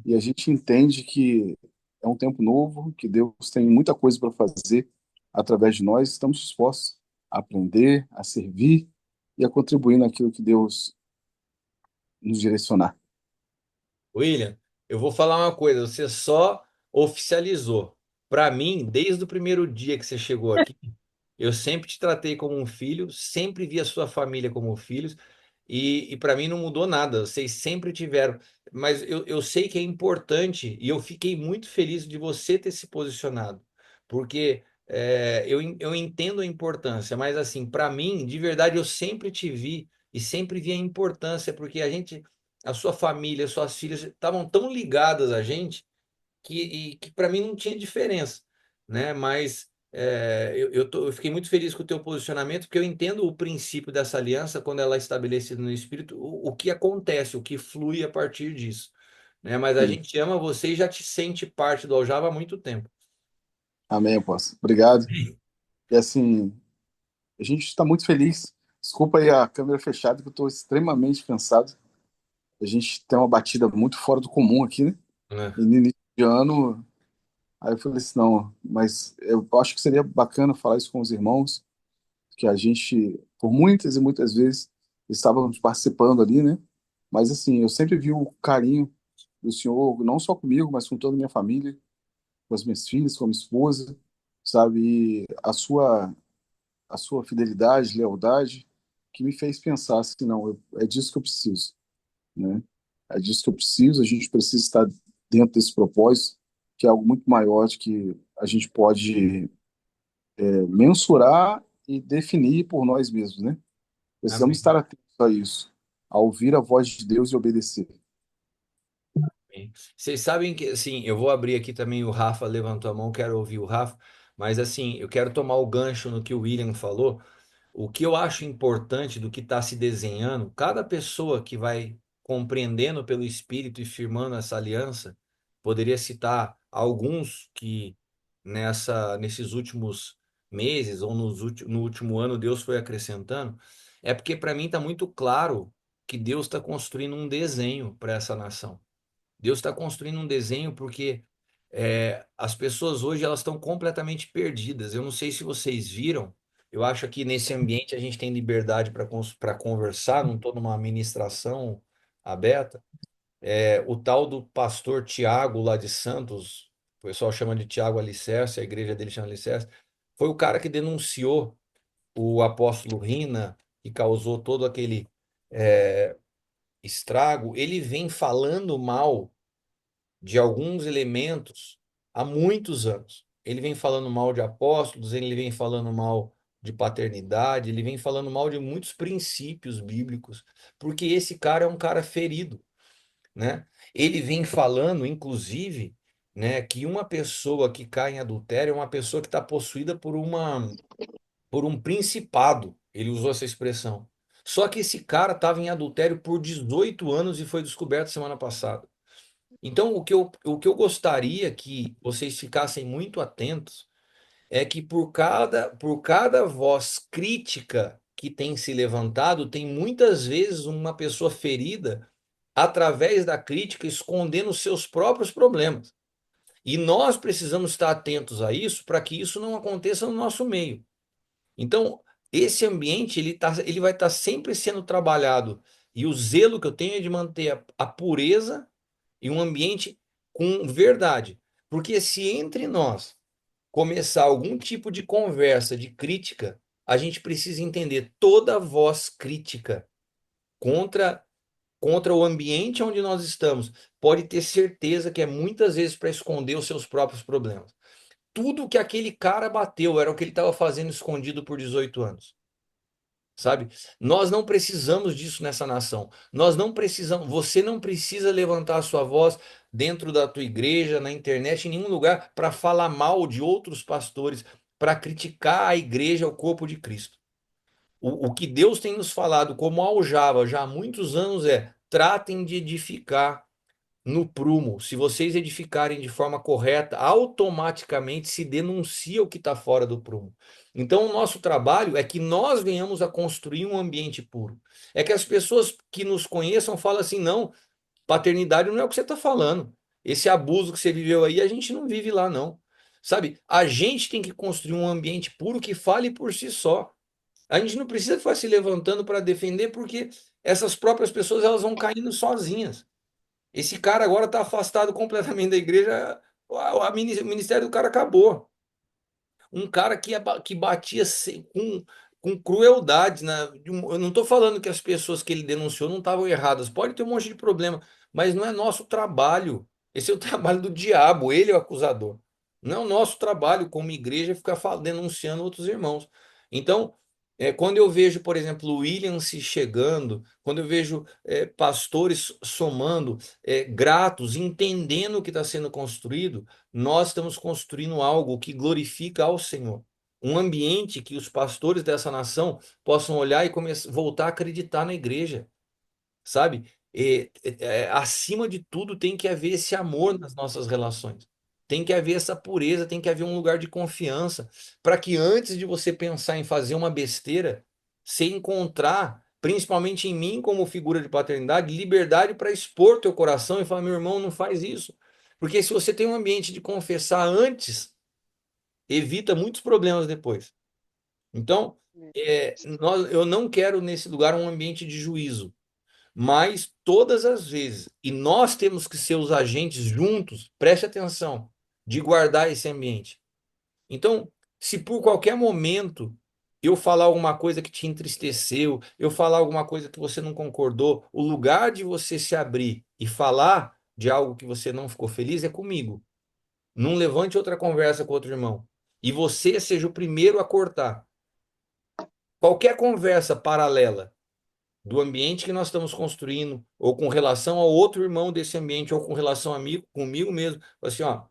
E a gente entende que é um tempo novo, que Deus tem muita coisa para fazer através de nós. Estamos dispostos a aprender, a servir e a contribuir naquilo que Deus nos direcionar.
William, eu vou falar uma coisa, você só oficializou. Para mim, desde o primeiro dia que você chegou aqui, eu sempre te tratei como um filho, sempre vi a sua família como filhos, e para mim não mudou nada. Vocês sempre tiveram. Mas eu sei que é importante, e eu fiquei muito feliz de você ter se posicionado, porque eu entendo a importância, mas assim, para mim, de verdade, eu sempre te vi e sempre vi a importância, porque a sua família, suas filhas estavam tão ligadas a gente que para mim não tinha diferença, né? Mas eu fiquei muito feliz com o teu posicionamento, porque eu entendo o princípio dessa aliança quando ela é estabelecida no Espírito, o que acontece, o que flui a partir disso, né? Mas a
Sim.
gente ama você e já te sente parte do Aljava há muito tempo.
Amém, apóstolo. Obrigado. E assim, a gente está muito feliz Desculpa aí a câmera fechada, que eu estou extremamente cansado. A gente tem uma batida muito fora do comum aqui, né?
né?
E no início de ano, aí eu falei assim, não, mas eu acho que seria bacana falar isso com os irmãos, que a gente, por muitas e muitas vezes, estávamos participando ali, né? Mas assim, eu sempre vi o carinho do senhor, não só comigo, mas com toda a minha família, com as minhas filhas, com a minha esposa, sabe? E a sua fidelidade, lealdade, que me fez pensar assim, não, é disso que eu preciso, né? É disso que eu preciso, a gente precisa estar dentro desse propósito, que é algo muito maior de que a gente pode mensurar e definir por nós mesmos, né? Precisamos
Amém.
estar atentos a isso, a ouvir a voz de Deus e obedecer.
Amém. Vocês sabem que, assim, eu vou abrir aqui também, o Rafa levantou a mão, quero ouvir o Rafa, mas assim, eu quero tomar o gancho no que o William falou. O que eu acho importante do que está se desenhando, cada pessoa que vai compreendendo pelo Espírito e firmando essa aliança, poderia citar alguns que nesses últimos meses ou no último ano Deus foi acrescentando, é porque para mim está muito claro que Deus está construindo um desenho para essa nação. Deus está construindo um desenho porque as pessoas hoje elas estão completamente perdidas. Eu não sei se vocês viram. Eu acho que nesse ambiente a gente tem liberdade para conversar, não estou numa ministração aberta. O tal do pastor Tiago lá de Santos, o pessoal chama de Tiago Alicerce, a igreja dele chama Alicerce, foi o cara que denunciou o apóstolo Rina e causou todo aquele estrago. Ele vem falando mal de alguns elementos há muitos anos. Ele vem falando mal de apóstolos, ele vem falando mal de paternidade, ele vem falando mal de muitos princípios bíblicos, porque esse cara é um cara ferido, né? Ele vem falando, inclusive, né, que uma pessoa que cai em adultério é uma pessoa que está possuída por um principado. Ele usou essa expressão. Só que esse cara estava em adultério por 18 anos e foi descoberto semana passada. Então, o que eu gostaria que vocês ficassem muito atentos é que por cada voz crítica que tem se levantado, tem muitas vezes uma pessoa ferida através da crítica, escondendo os seus próprios problemas. E nós precisamos estar atentos a isso para que isso não aconteça no nosso meio. Então, esse ambiente ele vai estar sempre sendo trabalhado. E o zelo que eu tenho é de manter a pureza e um ambiente com verdade. Porque se entre nós começar algum tipo de conversa, de crítica, a gente precisa entender toda voz crítica contra o ambiente onde nós estamos, pode ter certeza que é muitas vezes para esconder os seus próprios problemas. Tudo que aquele cara bateu era o que ele estava fazendo escondido por 18 anos. Sabe? Nós não precisamos disso nessa nação. Nós não precisamos, você não precisa levantar a sua voz dentro da tua igreja, na internet, em nenhum lugar para falar mal de outros pastores, para criticar a igreja, o corpo de Cristo. O que Deus tem nos falado como aljava já há muitos anos é: tratem de edificar no prumo. Se vocês edificarem de forma correta, automaticamente se denuncia o que está fora do prumo. Então, o nosso trabalho é que nós venhamos a construir um ambiente puro. É que as pessoas que nos conheçam falam assim: não, paternidade não é o que você está falando. Esse abuso que você viveu aí, a gente não vive lá, não. Sabe? A gente tem que construir um ambiente puro que fale por si só. A gente não precisa ficar se levantando para defender, porque essas próprias pessoas elas vão caindo sozinhas. Esse cara agora está afastado completamente da igreja, o ministério do cara acabou. Um cara que batia com crueldade. Eu não estou falando que as pessoas que ele denunciou não estavam erradas, pode ter um monte de problema, mas não é nosso trabalho. Esse é o trabalho do diabo, ele é o acusador. Não é o nosso trabalho como igreja ficar denunciando outros irmãos. Então, quando eu vejo, por exemplo, o William se chegando, quando eu vejo pastores somando, gratos, entendendo o que está sendo construído, nós estamos construindo algo que glorifica ao Senhor. Um ambiente que os pastores dessa nação possam olhar e voltar a acreditar na igreja, sabe? Acima de tudo, tem que haver esse amor nas nossas relações. Tem que haver essa pureza, tem que haver um lugar de confiança, para que antes de você pensar em fazer uma besteira, você encontrar, principalmente em mim como figura de paternidade, liberdade para expor teu coração e falar, meu irmão, não faz isso. Porque se você tem um ambiente de confessar antes, evita muitos problemas depois. Então, eu não quero nesse lugar um ambiente de juízo, mas todas as vezes, e nós temos que ser os agentes juntos, preste atenção, de guardar esse ambiente. Então, se por qualquer momento eu falar alguma coisa que te entristeceu, eu falar alguma coisa que você não concordou, o lugar de você se abrir e falar de algo que você não ficou feliz é comigo. Não levante outra conversa com outro irmão. E você seja o primeiro a cortar. Qualquer conversa paralela do ambiente que nós estamos construindo, ou com relação ao outro irmão desse ambiente, ou com relação a amigo, comigo mesmo, assim, ó,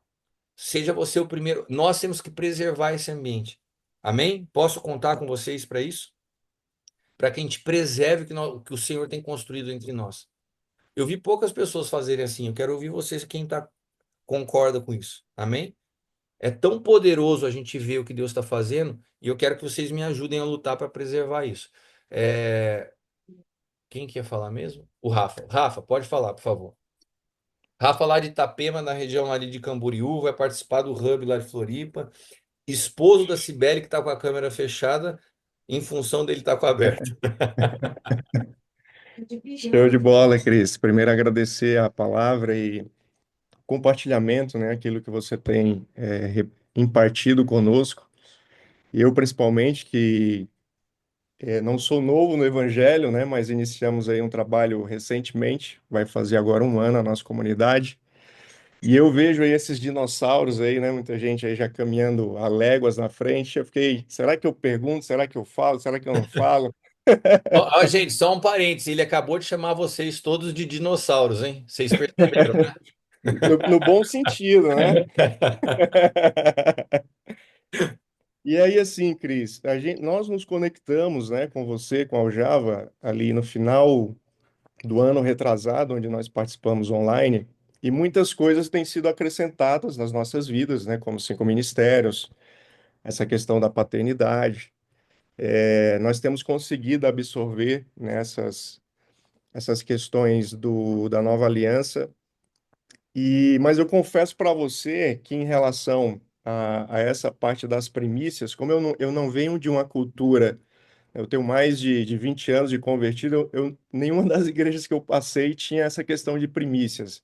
seja você o primeiro. Nós temos que preservar esse ambiente. Amém? Posso contar com vocês para isso? Para que a gente preserve o que o Senhor tem construído entre nós. Eu vi poucas pessoas fazerem assim. Eu quero ouvir vocês, quem concorda com isso. Amém? É tão poderoso a gente ver o que Deus está fazendo, e eu quero que vocês me ajudem a lutar para preservar isso. É, Quem que ia falar mesmo? O Rafa. Rafa, pode falar, por favor. Rafa lá de Itapema, na região ali de Camboriú, vai participar do Hub lá de Floripa. Esposo da Cibele, que está com a câmera fechada, em função dele estar com a aberta.
Show de bola, Cris. Primeiro, agradecer a palavra e compartilhamento, né? Aquilo que você tem impartido conosco. E eu, principalmente, que não sou novo no Evangelho, né? Mas iniciamos aí um trabalho recentemente, vai fazer agora um ano a nossa comunidade. E eu vejo aí esses dinossauros aí, né? Muita gente aí já caminhando a léguas na frente. Eu fiquei, será que eu pergunto? Será que eu falo? Será que eu não falo?
Ó, gente, só um parênteses. Ele acabou de chamar vocês todos de dinossauros, hein? Vocês perceberam, né?
No bom sentido, né? E aí, assim, Cris, nós nos conectamos, né, com você, com a Aljava, ali no final do ano retrasado, onde nós participamos online, e muitas coisas têm sido acrescentadas nas nossas vidas, né, como 5 ministérios, essa questão da paternidade. Nós temos conseguido absorver essas questões da nova aliança. Mas eu confesso para você que em relação a essa parte das primícias, como eu não venho de uma cultura, eu tenho mais de 20 anos de convertido, nenhuma das igrejas que eu passei tinha essa questão de primícias,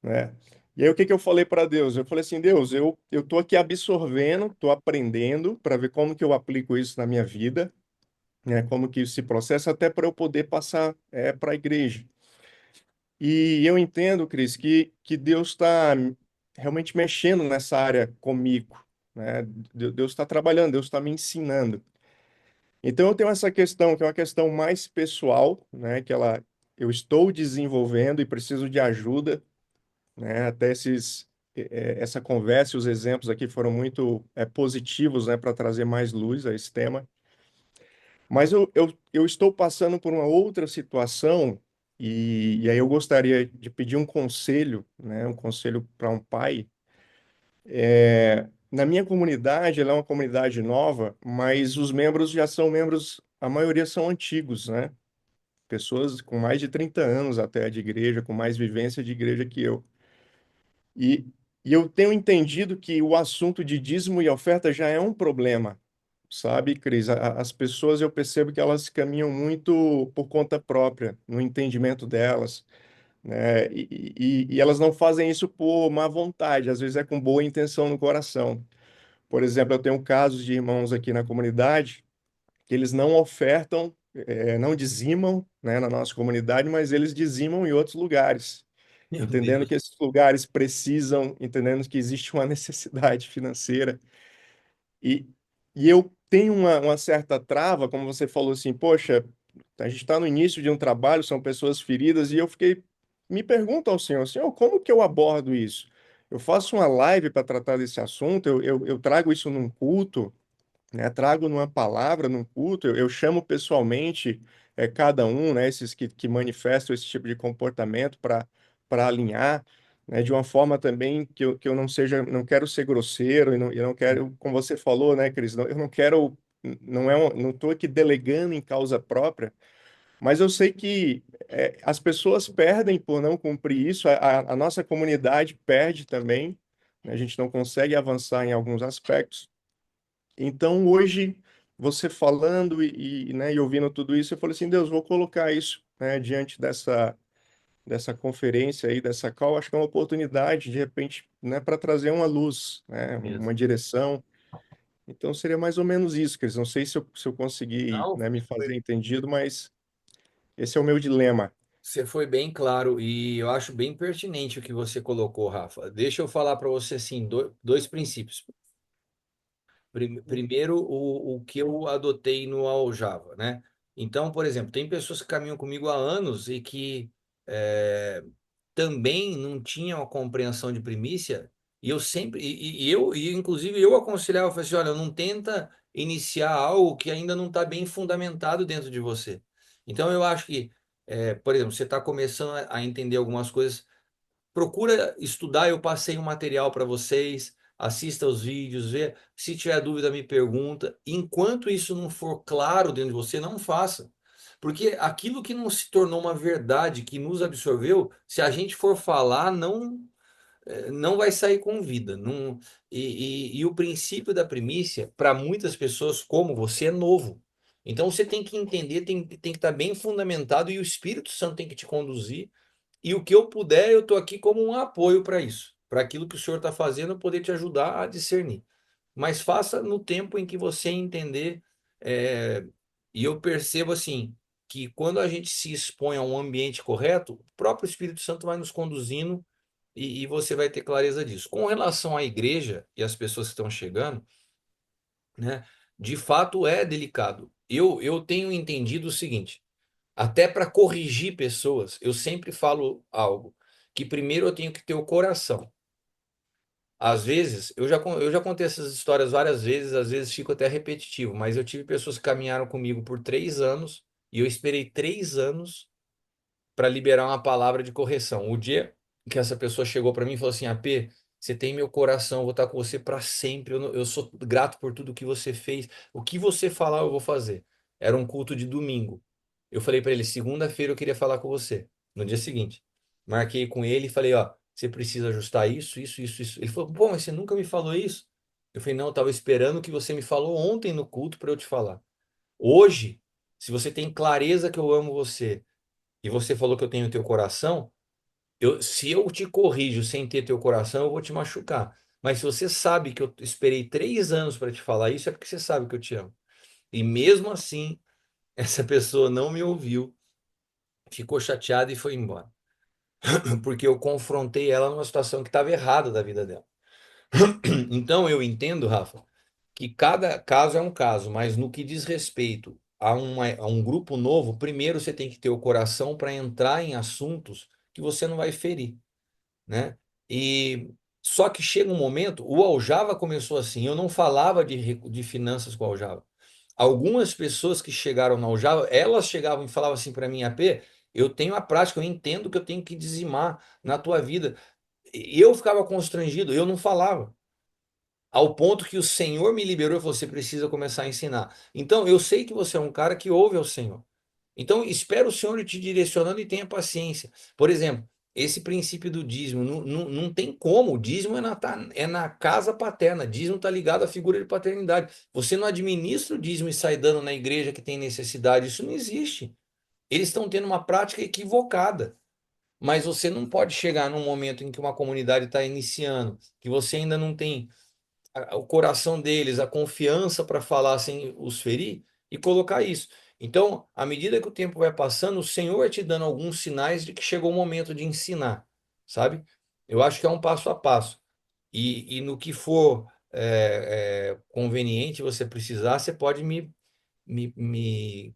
né? E aí o que que eu falei para Deus? Eu falei assim, Deus, eu tô aqui absorvendo, tô aprendendo para ver como que eu aplico isso na minha vida, né? Como que isso se processa até para eu poder passar para a igreja. E eu entendo, Cris, que Deus está realmente mexendo nessa área comigo, né? Deus está trabalhando, Deus está me ensinando. Então eu tenho essa questão, que é uma questão mais pessoal, né? Eu estou desenvolvendo e preciso de ajuda, né? Até essa conversa e os exemplos aqui foram muito positivos, né? Para trazer mais luz a esse tema. Mas eu estou passando por uma outra situação e aí eu gostaria de pedir um conselho, né, um conselho para um pai. Na minha comunidade, ela é uma comunidade nova, mas os membros já são membros, a maioria são antigos, né? Pessoas com mais de 30 anos até de igreja, com mais vivência de igreja que eu. E, e eu tenho entendido que o assunto de dízimo e oferta já é um problema. Sabe, Cris, as pessoas eu percebo que elas caminham muito por conta própria, no entendimento delas, né? E elas não fazem isso por má vontade, às vezes é com boa intenção no coração. Por exemplo, eu tenho casos de irmãos aqui na comunidade que eles não ofertam, não dizimam, né, na nossa comunidade, mas eles dizimam em outros lugares,
Meu
entendendo que
Deus.
esses lugares precisam, entendendo que existe uma necessidade financeira. E, e eu tenho uma certa trava, como você falou assim, poxa, a gente está no início de um trabalho, são pessoas feridas, e eu fiquei, me pergunto ao Senhor, como que eu abordo isso? Eu faço uma live para tratar desse assunto, eu trago isso num culto, né? Trago numa palavra, num culto, eu chamo pessoalmente cada um, né, esses que manifestam esse tipo de comportamento para alinhar, né, de uma forma também que eu não quero ser grosseiro e não quero, como você falou, né, Cris, eu não quero não estou aqui delegando em causa própria, mas eu sei que as pessoas perdem por não cumprir isso, a nossa comunidade perde também, né? A gente não consegue avançar em alguns aspectos. Então, hoje, você falando né, e ouvindo tudo isso, eu falei assim, Deus, vou colocar isso, né, diante dessa conferência aí, dessa call, acho que é uma oportunidade, de repente, né, para trazer uma luz, né,
Mesmo.
uma direção. Então, seria mais ou menos isso, Cris. Não sei se eu consegui,
Não,
né, me fazer entendido, mas esse é o meu dilema.
você foi bem claro e eu acho bem pertinente o que você colocou, Rafa. Deixa eu falar para você assim, dois princípios. Primeiro, o que eu adotei no Aljava, né? Então, por exemplo, tem pessoas que caminham comigo há anos e que também não tinham a compreensão de primícia, e eu sempre, inclusive eu aconselhava, eu falei assim, olha, não tenta iniciar algo que ainda não está bem fundamentado dentro de você. Então, eu acho que, por exemplo, você está começando a entender algumas coisas, procura estudar, eu passei um material para vocês, assista os vídeos, vê, se tiver dúvida me pergunta. Enquanto isso não for claro dentro de você, não faça. Porque aquilo que não se tornou uma verdade, que nos absorveu, se a gente for falar, não vai sair com vida. Não, e o princípio da primícia, para muitas pessoas como você, é novo. Então você tem que entender, tem que estar bem fundamentado e o Espírito Santo tem que te conduzir e o que eu puder, eu estou aqui como um apoio para isso, para aquilo que o senhor está fazendo, eu poder te ajudar a discernir. Mas faça no tempo em que você entender. é, e eu percebo assim que quando a gente se expõe a um ambiente correto, o próprio Espírito Santo vai nos conduzindo e você vai ter clareza disso. Com relação à igreja e às pessoas que estão chegando, né, de fato é delicado. Eu tenho entendido o seguinte. Até para corrigir pessoas, eu sempre falo algo, que primeiro eu tenho que ter o coração. Às vezes, eu já contei essas histórias várias vezes, às vezes fico até repetitivo, mas eu tive pessoas que caminharam comigo por 3 anos e eu esperei 3 anos para liberar uma palavra de correção. O dia que essa pessoa chegou para mim e falou assim: AP, você tem meu coração, eu vou estar com você para sempre. Eu sou grato por tudo que você fez. O que você falar, eu vou fazer. Era um culto de domingo. Eu falei para ele: segunda-feira eu queria falar com você. No dia seguinte, marquei com ele e falei: ó, você precisa ajustar isso, isso, isso, isso. Ele falou: pô, mas você nunca me falou isso? Eu falei: não, eu estava esperando o que você me falou ontem no culto para eu te falar. Hoje, se você tem clareza que eu amo você e você falou que eu tenho teu coração, se eu te corrijo sem ter teu coração, eu vou te machucar. Mas se você sabe que eu esperei 3 anos para te falar isso, é porque você sabe que eu te amo. E mesmo assim, essa pessoa não me ouviu, ficou chateada e foi embora. Porque eu confrontei ela numa situação que estava errada da vida dela. Então eu entendo, Rafa, que cada caso é um caso, mas no que diz respeito a um grupo novo, primeiro você tem que ter o coração para entrar em assuntos que você não vai ferir, né? E só que chega um momento, o Aljava começou assim, eu não falava de finanças com o Aljava. Algumas pessoas que chegaram no Aljava, elas chegavam e falavam assim para mim, AP, eu tenho a prática, eu entendo que eu tenho que dizimar na tua vida. E eu ficava constrangido, eu não falava. Ao ponto que o Senhor me liberou e falou: você precisa começar a ensinar. Então, eu sei que você é um cara que ouve ao Senhor. Então, espera o Senhor te direcionando e tenha paciência. Por exemplo, esse princípio do dízimo, não tem como. O dízimo é na casa paterna. Dízimo está ligado à figura de paternidade. Você não administra o dízimo e sai dando na igreja que tem necessidade. Isso não existe. Eles estão tendo uma prática equivocada. Mas você não pode chegar num momento em que uma comunidade está iniciando, que você ainda não tem o coração deles, a confiança para falar sem os ferir e colocar isso. Então, à medida que o tempo vai passando, o Senhor vai te dando alguns sinais de que chegou o momento de ensinar, sabe? Eu acho que é um passo a passo. E no que for conveniente você precisar, você pode me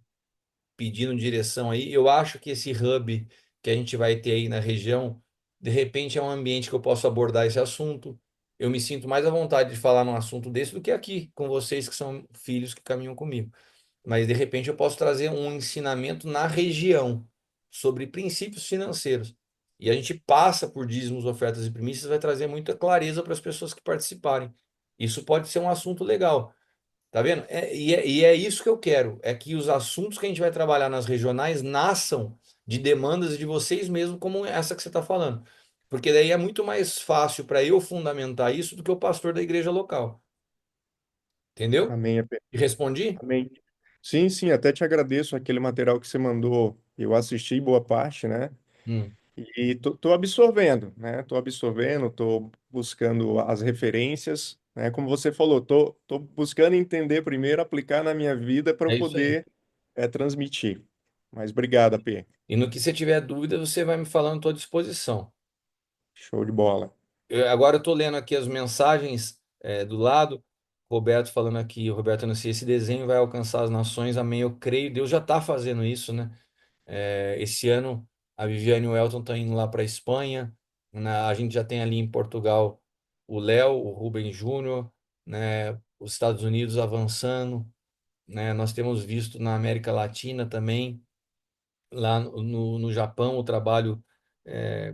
pedindo direção aí. Eu acho que esse hub que a gente vai ter aí na região, de repente é um ambiente que eu posso abordar esse assunto. Eu me sinto mais à vontade de falar num assunto desse do que aqui com vocês que são filhos que caminham comigo. Mas de repente eu posso trazer um ensinamento na região sobre princípios financeiros. E a gente passa por dízimos, ofertas e primícias, vai trazer muita clareza para as pessoas que participarem. Isso pode ser um assunto legal. Tá vendo? E é isso que eu quero, é que os assuntos que a gente vai trabalhar nas regionais nasçam de demandas de vocês mesmos, como essa que você está falando. Porque daí é muito mais fácil para eu fundamentar isso do que o pastor da igreja local. Entendeu?
Amém.
E respondi?
Amém. Sim, sim, até te agradeço aquele material que você mandou. Eu assisti boa parte, né?
Hum,
E tô absorvendo, né? Tô absorvendo, tô buscando as referências, né? Como você falou, tô buscando entender primeiro, aplicar na minha vida para eu
é isso aí.
poder transmitir. Mas obrigado, AP.
E no que você tiver dúvida, você vai me falando, estou à disposição.
Show de bola.
Agora eu estou lendo aqui as mensagens do lado. Roberto falando aqui, o Roberto não sei, esse desenho vai alcançar as nações, amém. Eu creio, Deus já está fazendo isso, né? Esse ano a Viviane e o Elton estão indo lá para a Espanha. A gente já tem ali em Portugal o Léo, o Rubem Júnior, né? Os Estados Unidos avançando, né? Nós temos visto na América Latina também. Lá no Japão, o trabalho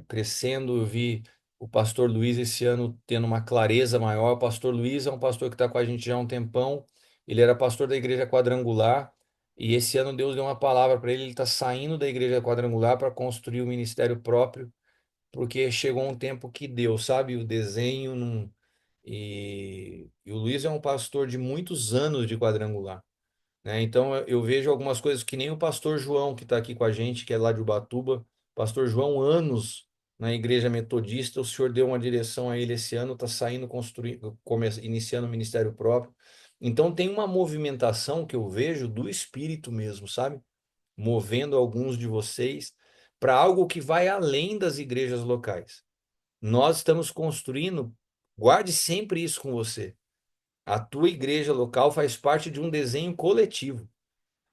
crescendo. Eu vi o pastor Luiz esse ano tendo uma clareza maior. O pastor Luiz é um pastor que está com a gente já há um tempão. Ele era pastor da igreja quadrangular. E esse ano Deus deu uma palavra para ele. Ele está saindo da igreja quadrangular para construir o ministério próprio, porque chegou um tempo que deu, sabe? O desenho não. E o Luiz é um pastor de muitos anos de quadrangular, né? Então eu vejo algumas coisas que nem o pastor João, que está aqui com a gente, que é lá de Ubatuba. Pastor João, anos na igreja metodista, o senhor deu uma direção a ele esse ano, está saindo, construindo, iniciando o ministério próprio. Então tem uma movimentação que eu vejo do Espírito mesmo, sabe? Movendo alguns de vocês para algo que vai além das igrejas locais. Nós estamos construindo, guarde sempre isso com você. A tua igreja local faz parte de um desenho coletivo.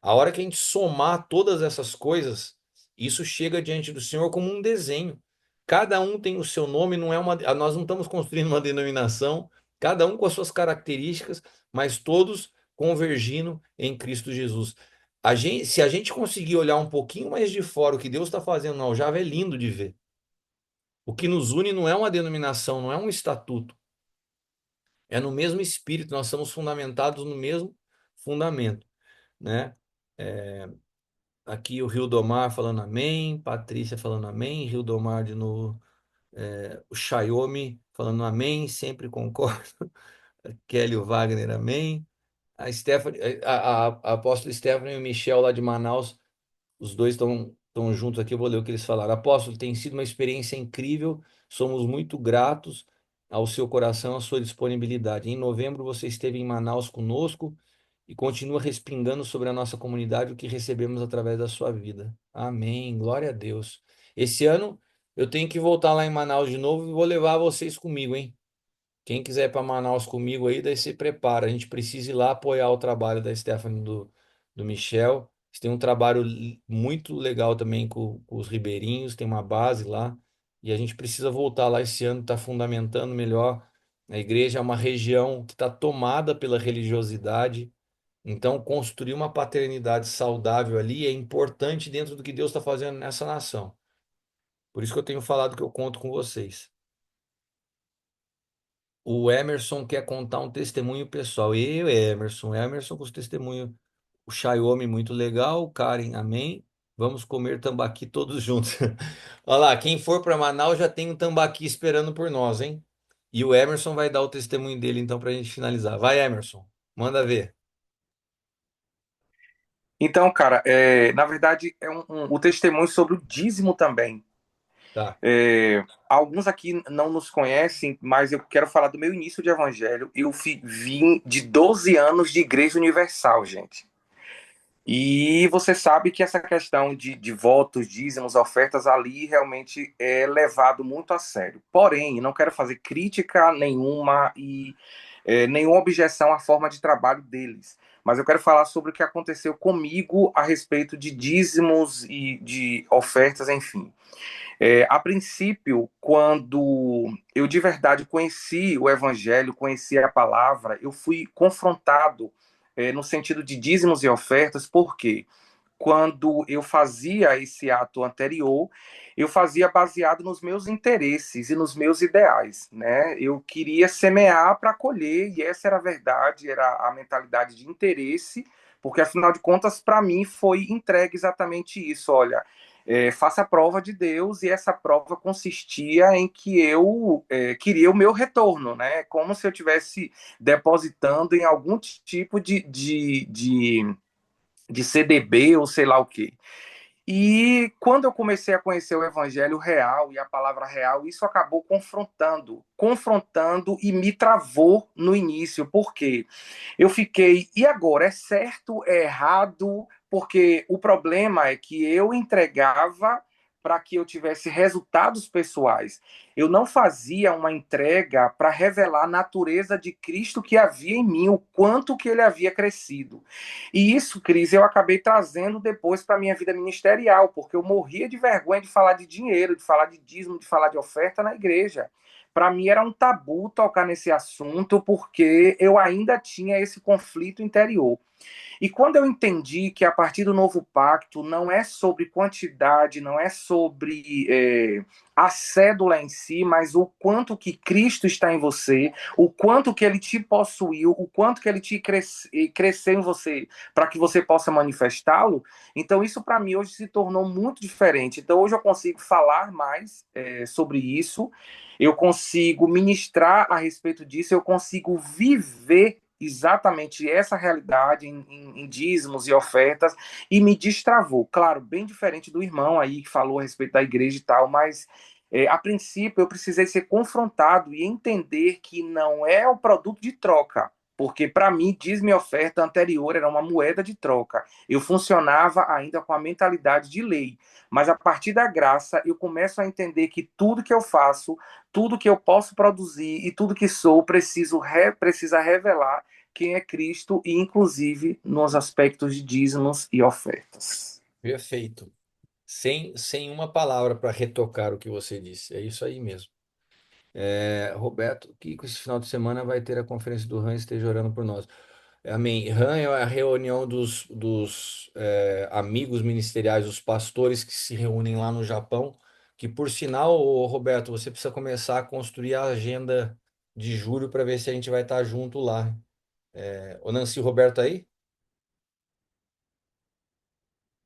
A hora que a gente somar todas essas coisas, isso chega diante do Senhor como um desenho. Cada um tem o seu nome, não é uma, nós não estamos construindo uma denominação, cada um com as suas características, mas todos convergindo em Cristo Jesus. Se a gente conseguir olhar um pouquinho mais de fora o que Deus está fazendo na Aljava, é lindo de ver. O que nos une não é uma denominação, não é um estatuto, é no mesmo espírito, nós somos fundamentados no mesmo fundamento, né? Aqui o Rio do Mar falando amém, Patrícia falando amém, Rio do Mar de novo, o Xiaomi falando amém, sempre concordo, Kelly o Wagner amém, a Stephanie, a apóstola Stephanie e o Michel lá de Manaus, os dois estão juntos aqui, eu vou ler o que eles falaram. Apóstolo, tem sido uma experiência incrível, somos muito gratos ao seu coração, à sua disponibilidade. Em novembro você esteve em Manaus conosco e continua respingando sobre a nossa comunidade o que recebemos através da sua vida. Amém, glória a Deus. Esse ano eu tenho que voltar lá em Manaus de novo e vou levar vocês comigo, hein? Quem quiser ir para Manaus comigo aí, daí se prepara. A gente precisa ir lá apoiar o trabalho da Stephanie do Michel. Eles têm um trabalho muito legal também com os ribeirinhos, tem uma base lá. E a gente precisa voltar lá esse ano, está fundamentando melhor. A igreja é uma região que está tomada pela religiosidade. Então, construir uma paternidade saudável ali é importante dentro do que Deus está fazendo nessa nação. Por isso que eu tenho falado que eu conto com vocês. O Emerson quer contar um testemunho pessoal. Eu, Emerson com os testemunhos. O Xiaomi, muito legal. O Karen, amém. Vamos comer tambaqui todos juntos. Olha lá, quem for para Manaus já tem um tambaqui esperando por nós, hein? E o Emerson vai dar o testemunho dele, então, para a gente finalizar. Vai, Emerson, manda ver.
Então, cara, na verdade, é um testemunho sobre o dízimo também.
Tá.
Alguns aqui não nos conhecem, mas eu quero falar do meu início de evangelho. Eu vim de 12 anos de Igreja Universal, gente. E você sabe que essa questão de votos, dízimos, ofertas ali realmente é levado muito a sério. Porém, não quero fazer crítica nenhuma e nenhuma objeção à forma de trabalho deles. Mas eu quero falar sobre o que aconteceu comigo a respeito de dízimos e de ofertas, enfim. A princípio, quando eu de verdade conheci o Evangelho, conheci a palavra, eu fui confrontado no sentido de dízimos e ofertas, por quê? quando eu fazia esse ato anterior, eu fazia baseado nos meus interesses e nos meus ideais, né? Eu queria semear para colher, e essa era a verdade, era a mentalidade de interesse, porque afinal de contas, para mim, foi entregue exatamente isso. Olha, faça a prova de Deus, e essa prova consistia em que eu queria o meu retorno, né? Como se eu tivesse depositando em algum tipo de CDB ou sei lá o quê. E quando eu comecei a conhecer o evangelho real e a palavra real, isso acabou confrontando e me travou no início. Por quê? Eu fiquei, e agora? É certo? É errado? Porque o problema é que eu entregava para que eu tivesse resultados pessoais. Eu não fazia uma entrega para revelar a natureza de Cristo que havia em mim, o quanto que ele havia crescido. E isso, Cris, eu acabei trazendo depois para a minha vida ministerial, porque eu morria de vergonha de falar de dinheiro, de falar de dízimo, de falar de oferta na igreja. Para mim era um tabu tocar nesse assunto, porque eu ainda tinha esse conflito interior. E quando eu entendi que a partir do novo pacto não é sobre quantidade, não é sobre a cédula em si, mas o quanto que Cristo está em você, o quanto que ele te possuiu, o quanto que ele te cresceu em você para que você possa manifestá-lo, então isso para mim hoje se tornou muito diferente. Então hoje eu consigo falar mais sobre isso, eu consigo ministrar a respeito disso, eu consigo viver exatamente essa realidade em dízimos e ofertas, e me destravou. Claro, bem diferente do irmão aí que falou a respeito da igreja e tal, mas a princípio eu precisei ser confrontado e entender que não é o produto de troca. Porque, para mim, dízimo e oferta anterior era uma moeda de troca. Eu funcionava ainda com a mentalidade de lei. Mas, a partir da graça, eu começo a entender que tudo que eu faço, tudo que eu posso produzir e tudo que sou precisa revelar quem é Cristo, e inclusive nos aspectos de dízimos e ofertas.
Perfeito. Sem uma palavra para retocar o que você disse. É isso aí mesmo. Roberto, que com esse final de semana vai ter a conferência do RAM, esteja orando por nós. Amém. RAM é a reunião dos amigos ministeriais, os pastores que se reúnem lá no Japão, que por sinal, ô, Roberto, você precisa começar a construir a agenda de julho para ver se a gente vai estar junto lá. Ô Nancy, o Roberto aí?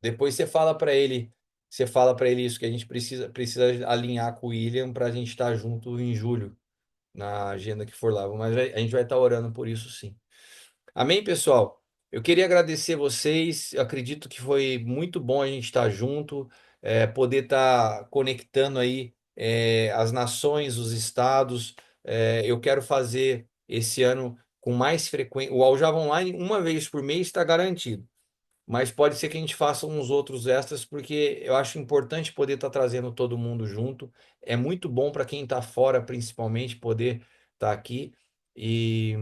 Depois você fala para ele isso, que a gente precisa alinhar com o William para a gente estar junto em julho, na agenda que for lá. Mas a gente vai estar orando por isso sim. Amém, pessoal? Eu queria agradecer vocês. Eu acredito que foi muito bom a gente estar junto, poder estar conectando aí as nações, os estados. Eu quero fazer esse ano com mais frequência. O Aljava Online, uma vez por mês, está garantido. Mas pode ser que a gente faça uns outros extras, porque eu acho importante poder estar trazendo todo mundo junto. É muito bom para quem está fora, principalmente, poder estar aqui. E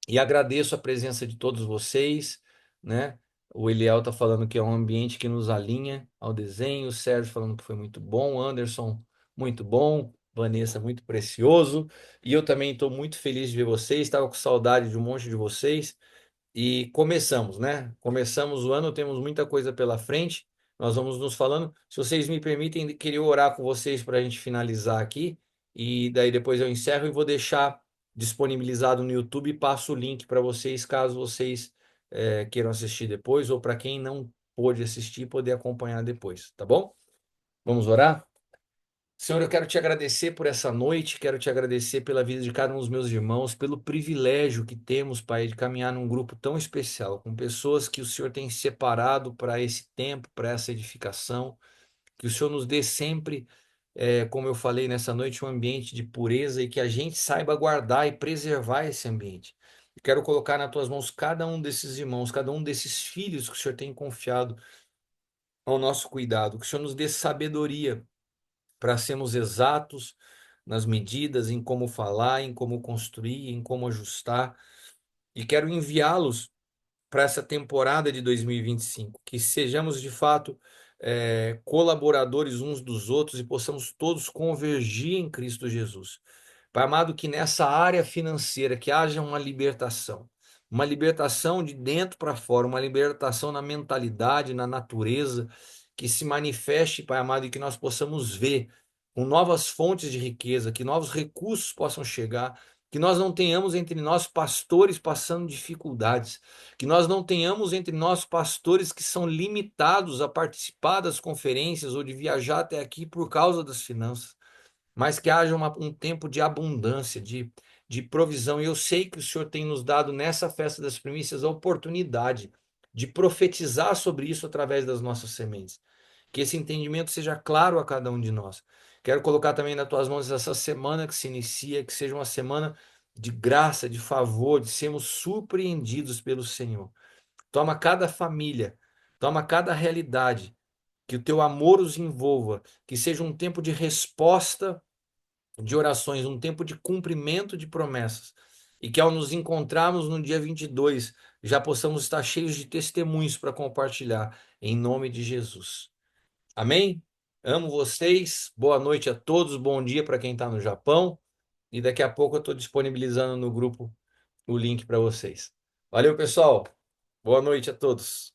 e agradeço a presença de todos vocês, né? O Eliel está falando que é um ambiente que nos alinha ao desenho, o Sérgio falando que foi muito bom, o Anderson, muito bom, Vanessa, muito precioso. E eu também estou muito feliz de ver vocês, estava com saudade de um monte de vocês. E começamos, né? Começamos o ano, temos muita coisa pela frente. Nós vamos nos falando. Se vocês me permitem, queria orar com vocês para a gente finalizar aqui. E daí depois eu encerro e vou deixar disponibilizado no YouTube e passo o link para vocês, caso vocês queiram assistir depois, ou para quem não pôde assistir, poder acompanhar depois, tá bom? Vamos orar? Senhor, eu quero te agradecer por essa noite, quero te agradecer pela vida de cada um dos meus irmãos, pelo privilégio que temos, Pai, de caminhar num grupo tão especial, com pessoas que o Senhor tem separado para esse tempo, para essa edificação, que o Senhor nos dê sempre, como eu falei nessa noite, um ambiente de pureza e que a gente saiba guardar e preservar esse ambiente. Eu quero colocar nas tuas mãos cada um desses irmãos, cada um desses filhos que o Senhor tem confiado ao nosso cuidado, que o Senhor nos dê sabedoria para sermos exatos nas medidas, em como falar, em como construir, em como ajustar. E quero enviá-los para essa temporada de 2025, que sejamos de fato colaboradores uns dos outros e possamos todos convergir em Cristo Jesus. Pai amado, que nessa área financeira que haja uma libertação, uma libertação de dentro para fora, uma libertação na mentalidade, na natureza, que se manifeste, Pai amado, e que nós possamos ver com novas fontes de riqueza, que novos recursos possam chegar, que nós não tenhamos entre nós pastores passando dificuldades, que nós não tenhamos entre nós pastores que são limitados a participar das conferências ou de viajar até aqui por causa das finanças, mas que haja um tempo de abundância, de provisão. E eu sei que o Senhor tem nos dado nessa festa das primícias a oportunidade de profetizar sobre isso através das nossas sementes. Que esse entendimento seja claro a cada um de nós. Quero colocar também nas tuas mãos essa semana que se inicia, que seja uma semana de graça, de favor, de sermos surpreendidos pelo Senhor. Toma cada família, toma cada realidade, que o teu amor os envolva, que seja um tempo de resposta de orações, um tempo de cumprimento de promessas. E que ao nos encontrarmos no dia 22, já possamos estar cheios de testemunhos para compartilhar, em nome de Jesus. Amém? Amo vocês. Boa noite a todos. Bom dia para quem está no Japão. E daqui a pouco eu estou disponibilizando no grupo o link para vocês. Valeu, pessoal. Boa noite a todos.